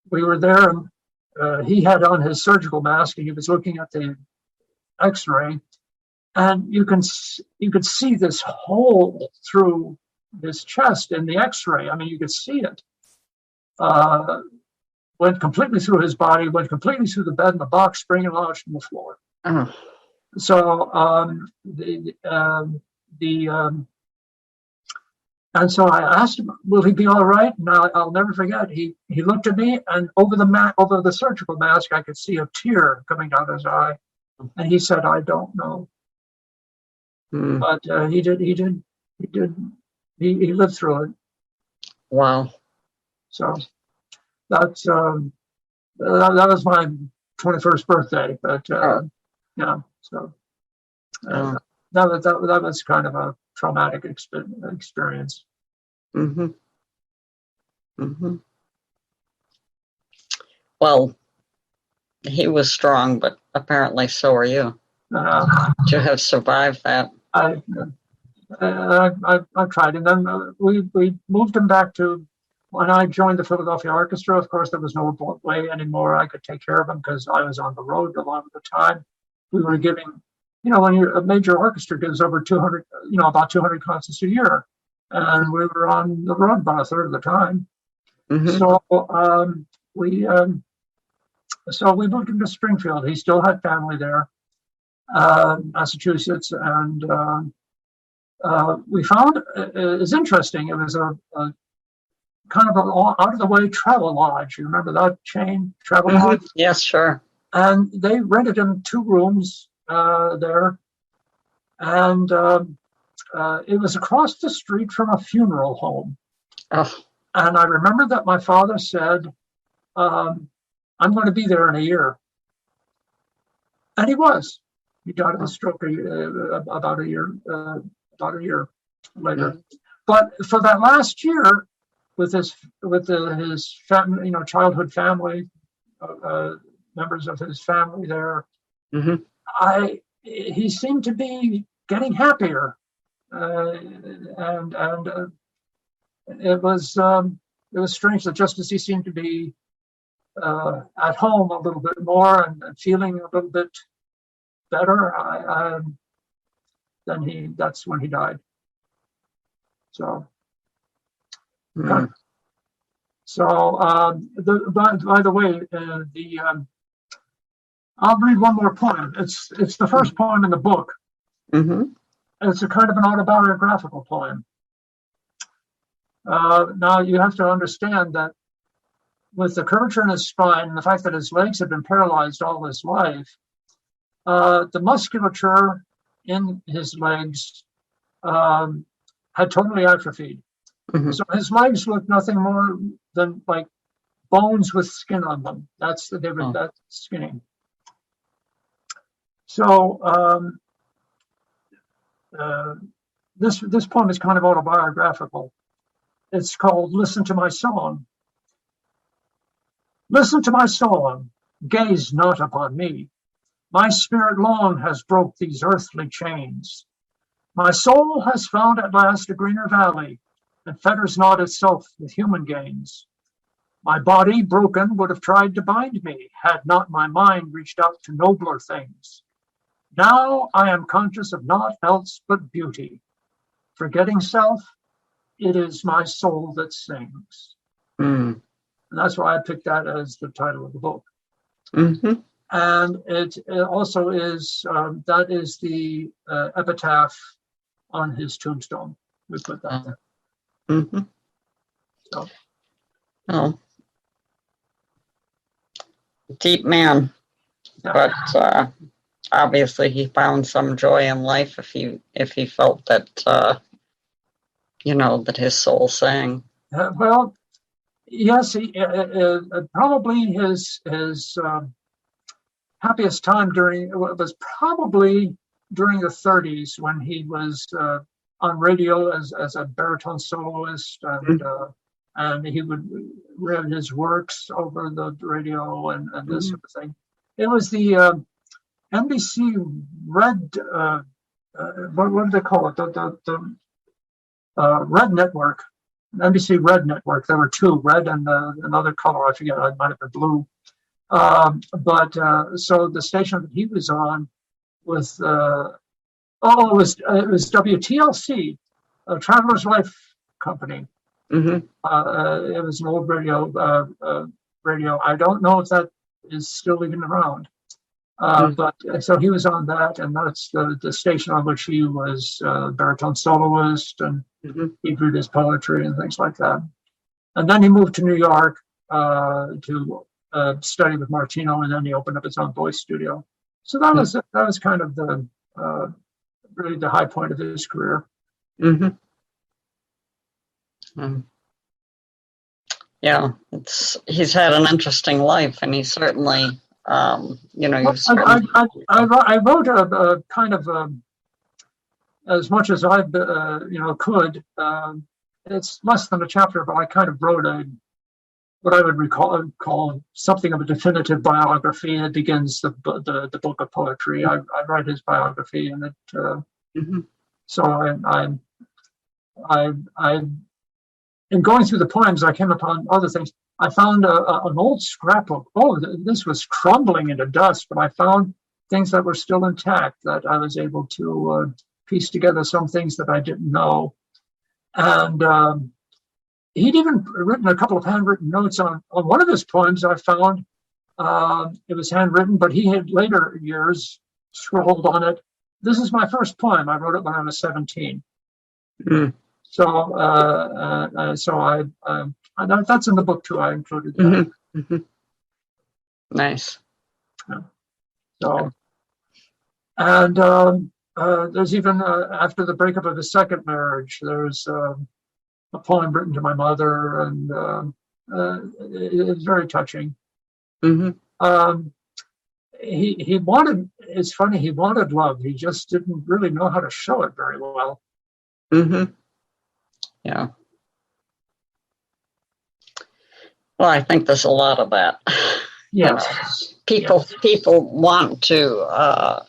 we were there, and he had on his surgical mask, and he was looking at the X-ray, and you could see this hole through his chest in the X-ray. I mean, you could see it. Went completely through his body, went completely through the bed, and the box spring and lodged on the floor. Oh. So and so I asked him, "Will he be all right?" And I'll never forget. He looked at me, and over the surgical mask, I could see a tear coming down his eye, and he said, "I don't know." But he lived through it. Wow. So that's that was my 21st birthday. But yeah, so that was kind of a traumatic experience. Mm-hmm. Mm-hmm. Well, he was strong, but apparently so are you. To have survived that. I tried, and then we moved him back to. When I joined the Philadelphia Orchestra, of course, there was no way anymore I could take care of him because I was on the road a lot of the time. We were giving, when a major orchestra gives over 200, about 200 concerts a year, and we were on the road about a third of the time. Mm-hmm. So we moved him to Springfield. He still had family there, Massachusetts, and we found it's interesting. It was a kind of an out-of-the-way travel lodge. You remember that chain, Travel Lodge? Yes, sure. And they rented him 2 rooms there. And it was across the street from a funeral home. Oh. And I remember that my father said, "I'm going to be there in a year." And he was. He died of a stroke about a year later. Mm-hmm. But for that last year, with his family, childhood family, members of his family there, mm-hmm. He seemed to be getting happier. and it was strange that just as he seemed to be at home a little bit more and feeling a little bit better, that's when he died. So. Mm. So, by the way, I'll read one more poem. It's the first poem in the book. Mm-hmm. It's a kind of an autobiographical poem. Now, you have to understand that with the curvature in his spine and the fact that his legs have been paralyzed all his life, the musculature in his legs had totally atrophied. Mm-hmm. So his legs looked nothing more than like bones with skin on them. That's skinny. So this poem is kind of autobiographical. It's called "Listen to My Song." Listen to my song, gaze not upon me. My spirit long has broke these earthly chains. My soul has found at last a greener valley, and fetters not itself with human gains. My body, broken, would have tried to bind me, had not my mind reached out to nobler things. Now I am conscious of naught else but beauty. Forgetting self, it is my soul that sings. Mm. And that's why I picked that as the title of the book. Mm-hmm. And it also is, that is the epitaph on his tombstone. We put that there. Mm-hmm. So. Oh, deep man, Yeah. but obviously he found some joy in life if he felt that that his soul sang. Well, yes, he probably his happiest time was probably during the 30s when he was on radio as a baritone soloist, and he would read his works over the radio and this sort of thing. It was the NBC Red, what do they call it? The Red Network, NBC Red Network. There were two, red and another color. I forget. It might have been blue. But so the station that he was on was it was WTLC, Traveler's Life Company. Mm-hmm. It was an old radio. I don't know if that is still even around. But so he was on that, and that's the station on which he was baritone soloist, and he'd read his poetry and things like that. And then he moved to New York to study with Martino, and then he opened up his own voice studio. So that was kind of the really the high point of his career. Mm-hmm. Yeah, he's had an interesting life, and he certainly, I wrote a kind of as much as I could. It's less than a chapter, but I kind of wrote what I would call something of a definitive biography. It begins the book of poetry. I write his biography, and it. So I in going through the poems, I came upon other things. I found an old scrapbook. Oh, this was crumbling into dust, but I found things that were still intact that I was able to piece together some things that I didn't know. And he'd even written a couple of handwritten notes on one of his poems I found. It was handwritten, but he had later years scrawled on it. This is my first poem. I wrote it when I was 17. Mm. So that's in the book too. I included that. Mm-hmm. Nice. Yeah. So, and there's even after the breakup of his second marriage, there's a poem written to my mother, and it's very touching. Mm-hmm. He wanted. It's funny. He wanted love. He just didn't really know how to show it very well. Mm-hmm. Yeah. Well, I think there's a lot of that. Yes. People want to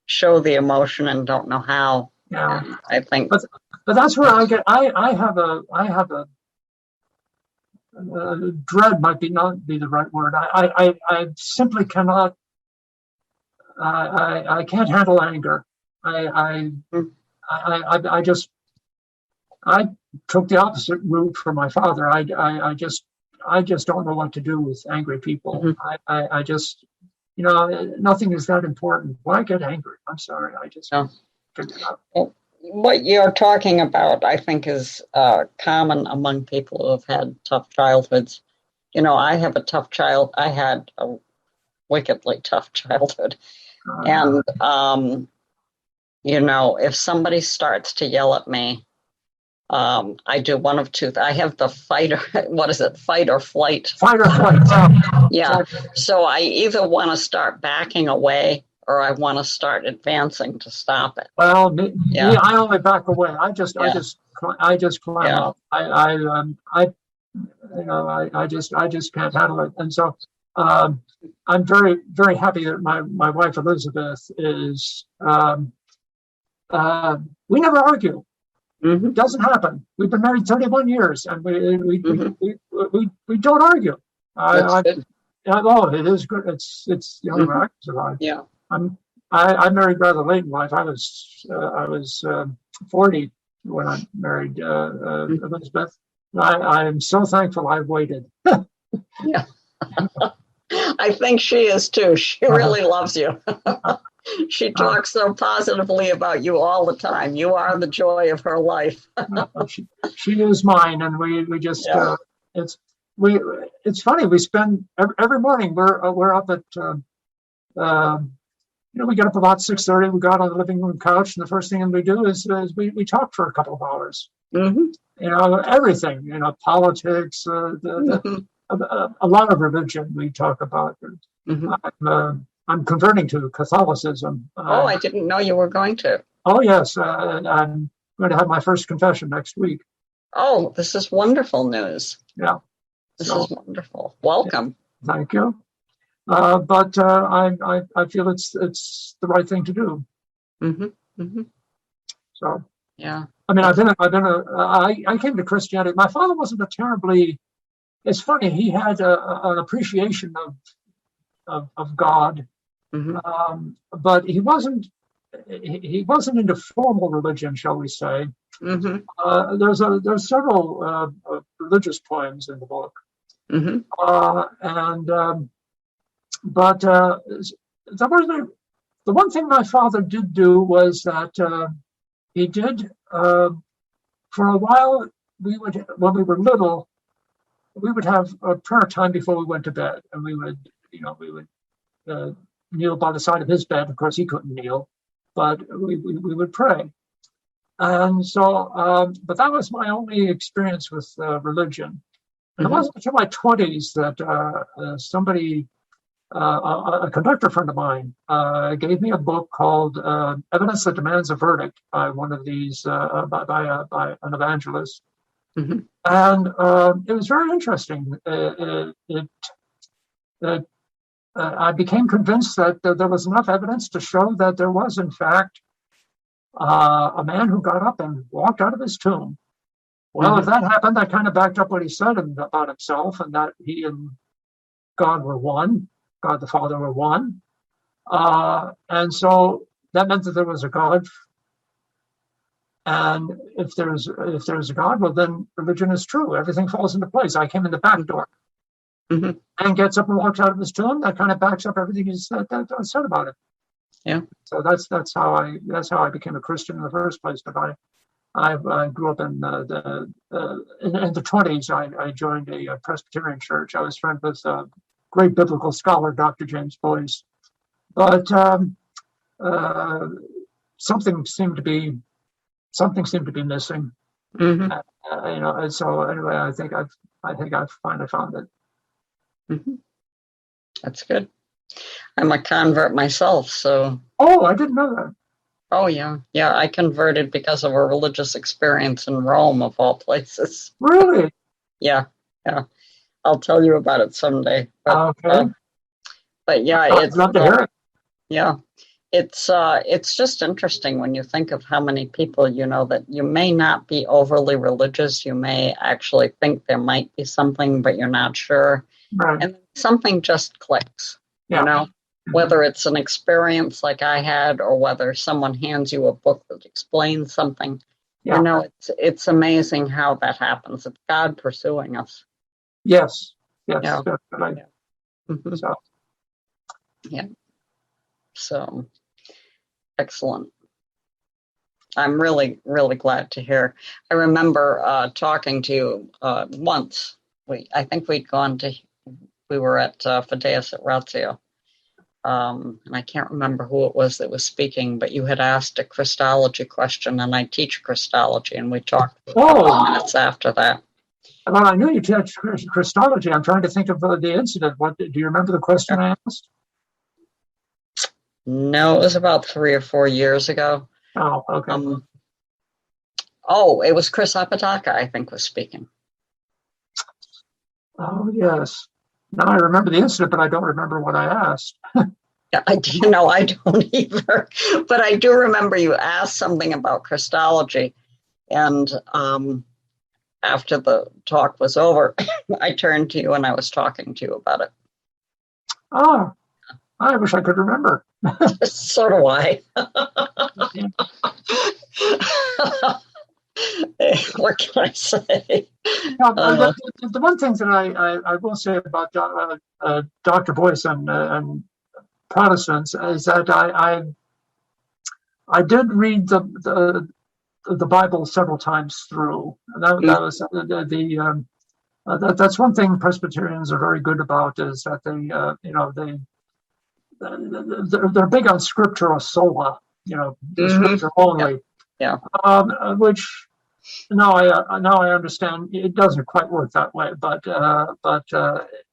show the emotion and don't know how. Yeah. And I think, But that's where I have a dread might not be the right word. I simply cannot. I can't handle anger. I just I took the opposite route from my father. I just don't know what to do with angry people. I just, nothing is that important. Why get angry? I'm sorry. I just figured it out. well, what you're talking about, I think, is common among people who have had tough childhoods. I have a tough child. I had a wickedly tough childhood. And, if somebody starts to yell at me, I do one of two. I have the fight or fight or flight. Fight or flight. Yeah. So I either want to start backing away or I want to start advancing to stop it. Well, me, I only back away. I just climb up. I just can't handle it. And so, I'm very, very happy that my wife Elizabeth is. We never argue. Mm-hmm. It doesn't happen. We've been married 31 years, and we don't argue. It is good. It's the only way I can survive. Yeah. I married rather late in life. I was 40 when I married Elizabeth. I am so thankful I waited. Yeah. I think she is too. She really loves you. She talks so positively about you all the time. You are the joy of her life. She is mine, and we just it's funny. We spend every morning. We're up at we get up about 6:30. We go out on the living room couch, and the first thing we do is we talk for a couple of hours. Mm-hmm. Everything. Politics. A lot of religion we talk about. Mm-hmm. I'm converting to Catholicism. I didn't know you were going to. Oh, yes. I'm going to have my first confession next week. Oh, this is wonderful news. Yeah. This is wonderful. Welcome. Yeah, thank you. But I feel it's the right thing to do. Mm-hmm. Mm-hmm. So, yeah. I mean, I came to Christianity. My father wasn't a terribly, it's funny, he had an appreciation of God. Mm-hmm. But he wasn't into formal religion, shall we say. Mm-hmm. There's several religious poems in the book. Mm-hmm. But the one thing my father did do was that he did for a while. When we were little, we would have a prayer time before we went to bed, and we would kneel by the side of his bed. Of course, he couldn't kneel, but we would pray. And so, but that was my only experience with religion. And it wasn't until my 20s that somebody, a conductor friend of mine, gave me a book called Evidence That Demands a Verdict by one of these, by an evangelist. Mm-hmm. And it was very interesting. I became convinced that there was enough evidence to show that there was, in fact, a man who got up and walked out of his tomb. Well, if that happened, that kind of backed up what he said about himself, and that he and God were one, God the Father were one. And so that meant that there was a God. And if there's a God, well, then religion is true. Everything falls into place. I came in the back door. Mm-hmm. And gets up and walks out of his tomb. That kind of backs up everything he said about it. Yeah. So that's how I became a Christian in the first place. But I grew up in the 20s. I joined a Presbyterian church. I was friends with great biblical scholar Dr. James Boyce. But something seemed to be missing. Mm-hmm. And so anyway, I think I've finally found it. Mm-hmm. That's good. I'm a convert myself, so. Oh, I didn't know that. Oh, yeah. Yeah, I converted because of a religious experience in Rome, of all places. Really? Yeah. I'll tell you about it someday. But, okay. But yeah, I'd love to hear it. Yeah. It's just interesting when you think of how many people, that you may not be overly religious. You may actually think there might be something, but you're not sure. Right. And something just clicks, whether it's an experience like I had or whether someone hands you a book that explains something. Yeah. It's amazing how that happens. It's God pursuing us. Yes. Yeah. Definitely. Yeah. Mm-hmm. So excellent. I'm really, really glad to hear. I remember talking to you once. I think we were at Fideas at Ratio. And I can't remember who it was that was speaking, but you had asked a Christology question, and I teach Christology, and we talked for a couple of minutes after that. Well, I knew you teach Christology. I'm trying to think of the incident. What do you remember the question I asked? No, it was about 3 or 4 years ago. Oh, okay. It was Chris Apodaca, I think, was speaking. Oh, yes. Now I remember the incident, but I don't remember what I asked. Yeah, I don't either. But I do remember you asked something about Christology. And after the talk was over, I turned to you and I was talking to you about it. Oh, I wish I could remember. So do I. What can I say? The one thing that I will say about Dr. Boyce and Protestants is that I did read the Bible several times through. That was that's one thing Presbyterians are very good about, is that they're big on scriptura sola, scripture only. Yeah. Which now I understand it doesn't quite work that way, but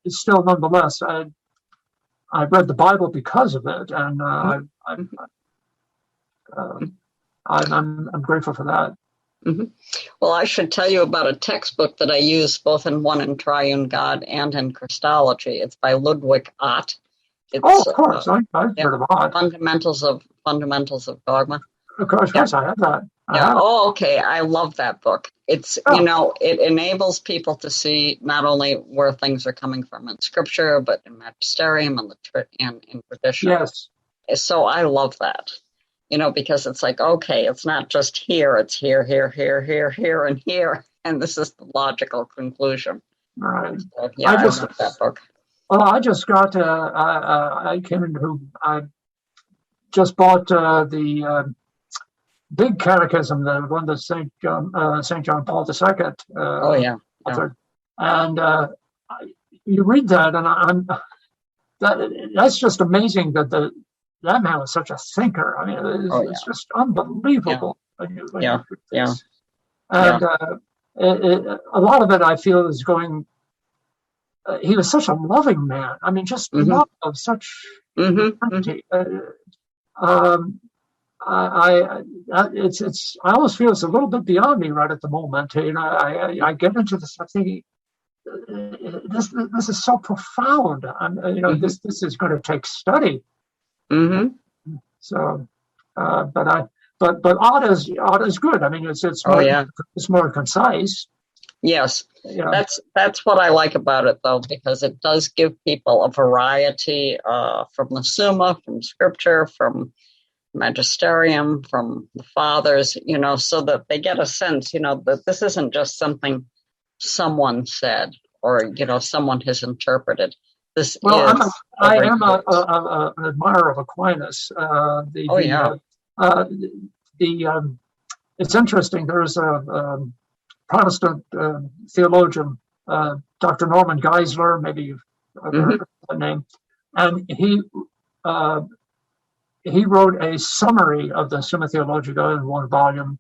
it's still, nonetheless, I read the Bible because of it, and I'm grateful for that. Mm-hmm. Well, I should tell you about a textbook that I use both in One and Triune God and in Christology. It's by Ludwig Ott. Of course, I've heard of Ott. Fundamentals of Dogma. Of course, yes, I have that. Okay. I love that book. It's it enables people to see not only where things are coming from in Scripture, but in magisterium and in tradition. Yes. So I love that. Because it's like, okay, it's not just here; it's here, here, here, here, here, and here, and this is the logical conclusion. Right. So, I love that book. Well, I just got. I just bought the big catechism, the one that St. John Paul II. Authored. And you read that, and that's just amazing that that man was such a thinker. I mean, it's just unbelievable. Yeah. And a lot of it, I feel, is going. He was such a loving man. I mean, just love of such eternity. I almost feel it's a little bit beyond me right at the moment. I get into this, I'm thinking, this is so profound. This is going to take study. Mm-hmm. So, but Ott is good. I mean, it's more concise. Yes, that's what I like about it, though, because it does give people a variety from the Summa, from Scripture, from magisterium, from the fathers, so that they get a sense, that this isn't just something someone said or, someone has interpreted. I am an admirer of Aquinas. It's interesting. There's a Protestant theologian, Dr. Norman Geisler, maybe you've heard the name, and he wrote a summary of the Summa Theologica in one volume,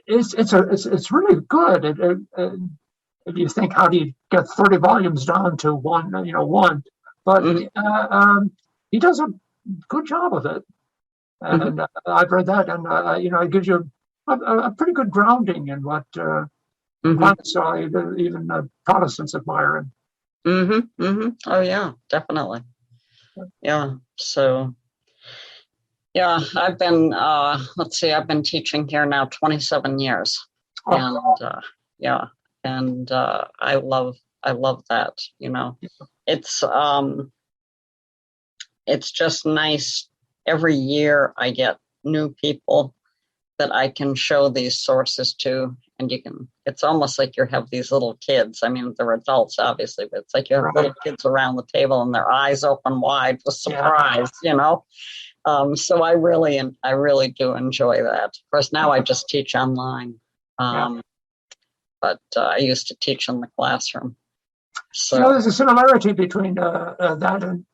it's really good. If you think, how do you get 30 volumes down to one? But he does a good job of it, and I've read that, and it gives you a pretty good grounding in what even Protestants admire him. Oh yeah, definitely. Yeah. So, yeah, I've been, I've been teaching here now 27 years. Oh. And, yeah, and I love that, it's just nice. Every year I get new people that I can show these sources to, and it's almost like you have these little kids. I mean, they're adults, obviously, but it's like you have little kids around the table and their eyes open wide with surprise, So I really do enjoy that. Of course, now I just teach online. But I used to teach in the classroom. So there's a similarity between that and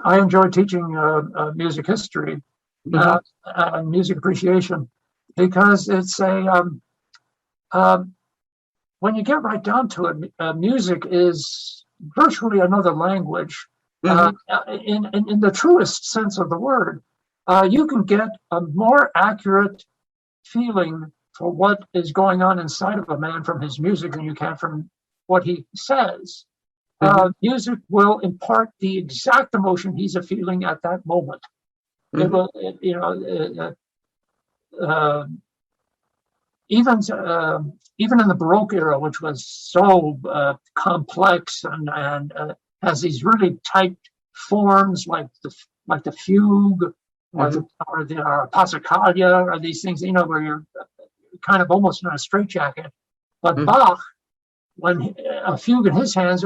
I enjoy teaching music history, music appreciation, because it's when you get right down to it, music is virtually another language. In the truest sense of the word, you can get a more accurate feeling for what is going on inside of a man from his music than you can from what he says. Music will impart the exact emotion he's feeling at that moment. It will, even in the Baroque era, which was so complex and has these really tight forms like the fugue or the passacaglia or these things, where you're kind of almost in a straitjacket. But Bach, when a fugue in his hands,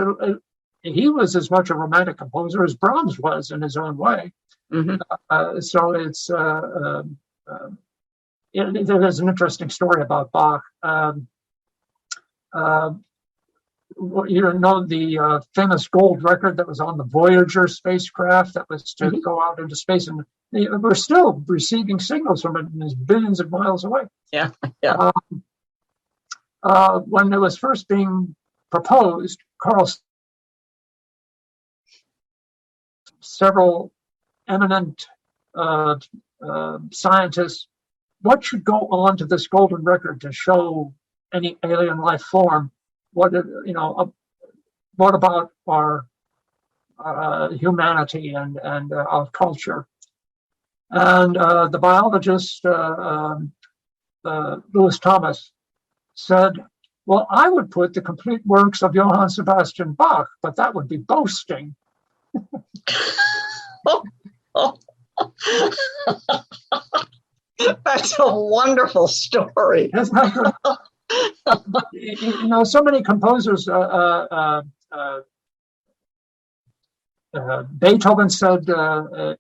he was as much a romantic composer as Brahms was in his own way. So it's there's an interesting story about Bach. The famous gold record that was on the Voyager spacecraft that was to go out into space, and we're still receiving signals from it, and it's billions of miles away. When it was first being proposed, several eminent scientists, what should go on to this golden record to show any alien life form? What about our humanity and our culture? And the biologist Louis Thomas said, "Well, I would put the complete works of Johann Sebastian Bach, but that would be boasting." That's a wonderful story. So many composers. Beethoven said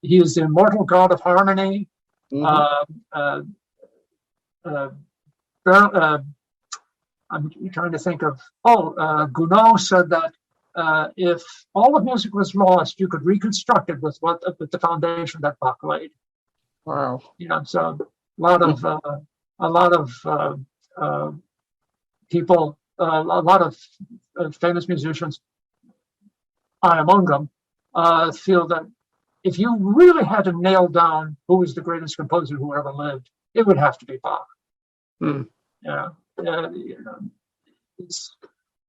he is the immortal god of harmony. I'm trying to think of. Gounod said that if all of music was lost, you could reconstruct it with the foundation that Bach laid. Wow. So a lot of people, a lot of famous musicians, I among them, feel that if you really had to nail down who was the greatest composer who ever lived, it would have to be Bach.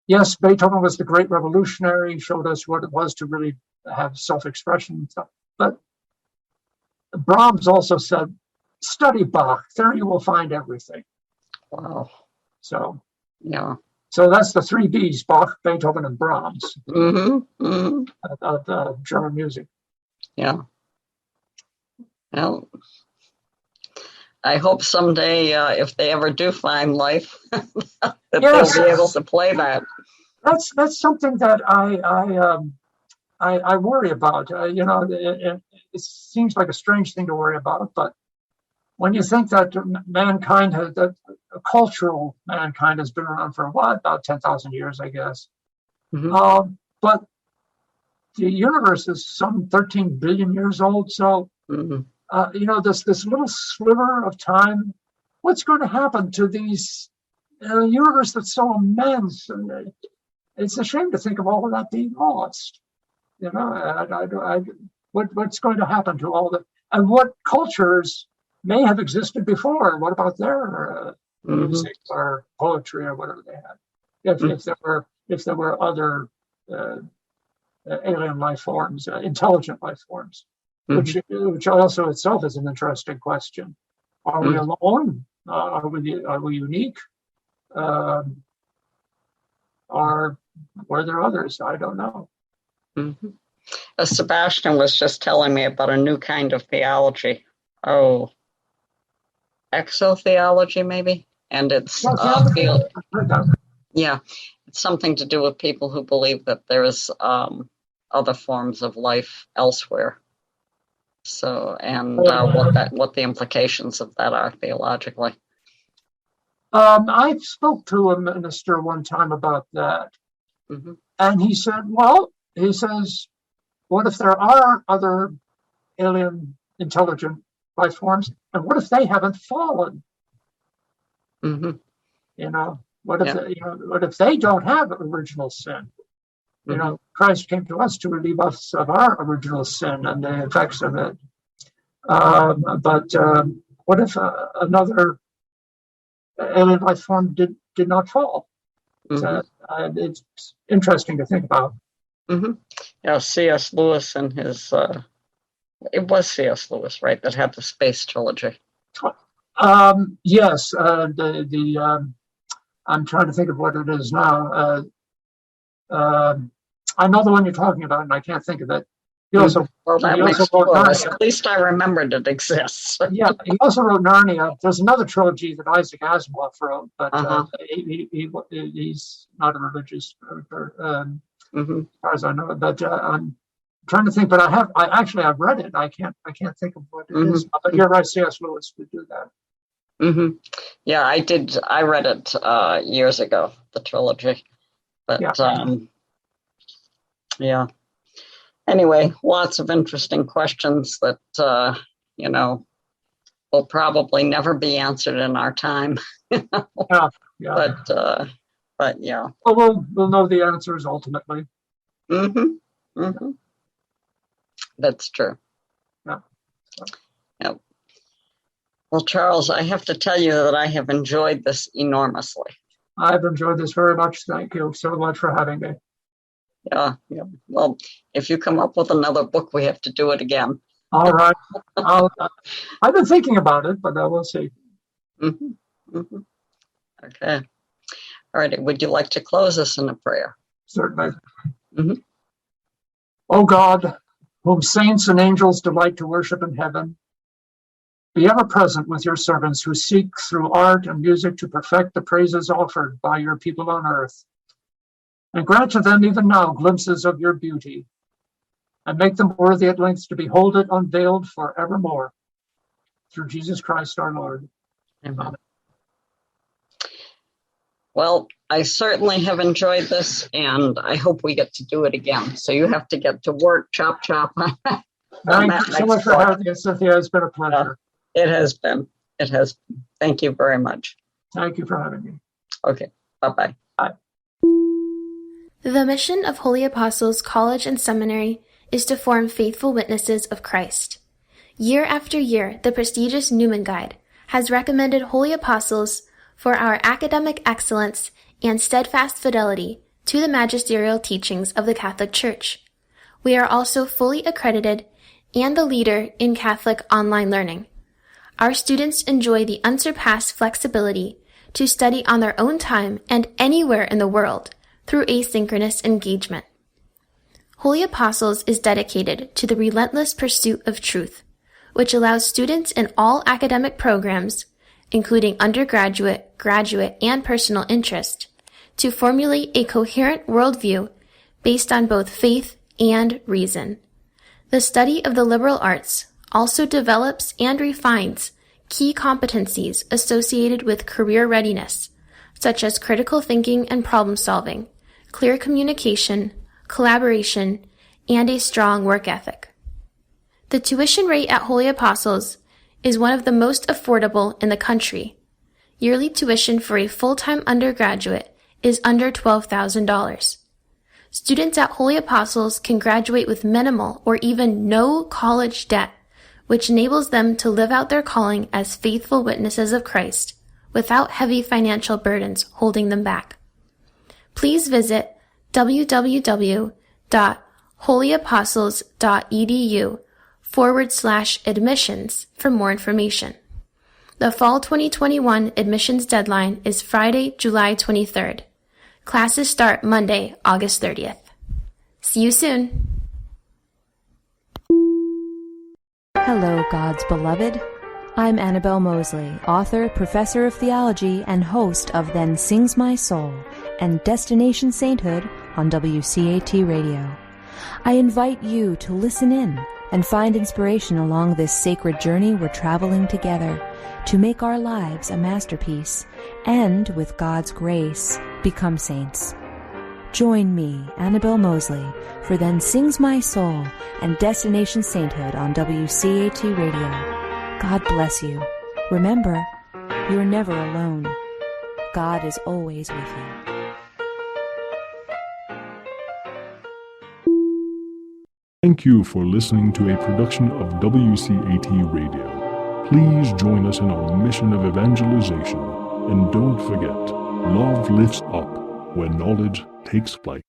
Yes, Beethoven was the great revolutionary, showed us what it was to really have self-expression and stuff. But Brahms also said, study Bach, there you will find everything. Wow. So that's the three Bs: Bach, Beethoven, and Brahms of German music. Yeah. Well, I hope someday, if they ever do find life, that they'll be able to play that. That's something that I worry about. It seems like a strange thing to worry about, but when you think that cultural mankind has been around for about 10,000 years, I guess. But the universe is some 13 billion years old. So, this little sliver of time, what's going to happen to these universe that's so immense? And it's a shame to think of all of that being lost. What's going to happen to all that? And what cultures may have existed before? What about their music or poetry or whatever they had? If there were other alien life forms, intelligent life forms, Mm-hmm. which also itself is an interesting question. Are we alone? Are we unique? Or were there others? I don't know. Mm-hmm. Sebastian was just telling me about a new kind of theology. Oh, exotheology, maybe? And it's yeah, it's something to do with people who believe that there's other forms of life elsewhere. So, and what the implications of that are theologically. I spoke to a minister one time about that, and he said, what if there are other alien intelligent life forms, and what if they haven't fallen? Mm-hmm. What if they don't have original sin? Christ came to us to relieve us of our original sin and the effects of it. But what if another alien life form did not fall? So, it's interesting to think about. Yeah, C.S. Lewis and his it was C.S. Lewis, right, that had the space trilogy. Yes, I'm trying to think of what it is now. I know the one you're talking about, and I can't think of it. He also, that makes sense. At least I remembered it exists. Yeah, he also wrote Narnia. There's another trilogy that Isaac Asimov wrote, but he's not a religious person, as far as I know. But I'm trying to think. But I've read it. I can't think of what it is. But you're right. C.S. Lewis would do that. Yeah, I did. I read it years ago, the trilogy. But yeah. Anyway, lots of interesting questions that will probably never be answered in our time. But yeah. Well, we'll know the answers ultimately. That's true. Yeah. Well, Charles, I have to tell you that I have enjoyed this enormously. I've enjoyed this very much. Thank you so much for having me. Yeah. Well, if you come up with another book, we have to do it again. All right. I've been thinking about it, but we'll see. Okay. All right. Would you like to close us in a prayer? Certainly. O God, whom saints and angels delight to worship in heaven, be ever present with your servants who seek through art and music to perfect the praises offered by your people on earth. And grant to them even now glimpses of your beauty, and make them worthy at length to behold it unveiled forevermore. Through Jesus Christ our Lord. Amen. Well, I certainly have enjoyed this, and I hope we get to do it again. So you have to get to work, chop. Thank you so much for having us, Cynthia. It's been a pleasure. It has been. Thank you very much. Thank you for having me. Okay. Bye-bye. Bye. The mission of Holy Apostles College and Seminary is to form faithful witnesses of Christ. Year after year, the prestigious Newman Guide has recommended Holy Apostles for our academic excellence and steadfast fidelity to the magisterial teachings of the Catholic Church. We are also fully accredited and the leader in Catholic online learning. Our students enjoy the unsurpassed flexibility to study on their own time and anywhere in the world through asynchronous engagement. Holy Apostles is dedicated to the relentless pursuit of truth, which allows students in all academic programs, including undergraduate, graduate, and personal interest, to formulate a coherent worldview based on both faith and reason. The study of the liberal arts also develops and refines key competencies associated with career readiness, such as critical thinking and problem solving, clear communication, collaboration, and a strong work ethic. The tuition rate at Holy Apostles is one of the most affordable in the country. Yearly tuition for a full-time undergraduate is under $12,000. Students at Holy Apostles can graduate with minimal or even no college debt, which enables them to live out their calling as faithful witnesses of Christ without heavy financial burdens holding them back. Please visit www.holyapostles.org holyapostles.edu/admissions for more information. The Fall 2021 admissions deadline is Friday, July 23rd. Classes start Monday, August 30th. See you soon! Hello, God's beloved. I'm Annabelle Mosley, author, professor of theology, and host of Then Sings My Soul and Destination Sainthood on WCAT Radio. I invite you to listen in and find inspiration along this sacred journey we're traveling together to make our lives a masterpiece and, with God's grace, become saints. Join me, Annabelle Mosley, for Then Sings My Soul and Destination Sainthood on WCAT Radio. God bless you. Remember, you're never alone. God is always with you. Thank you for listening to a production of WCAT Radio. Please join us in our mission of evangelization. And don't forget, love lifts up when knowledge takes flight.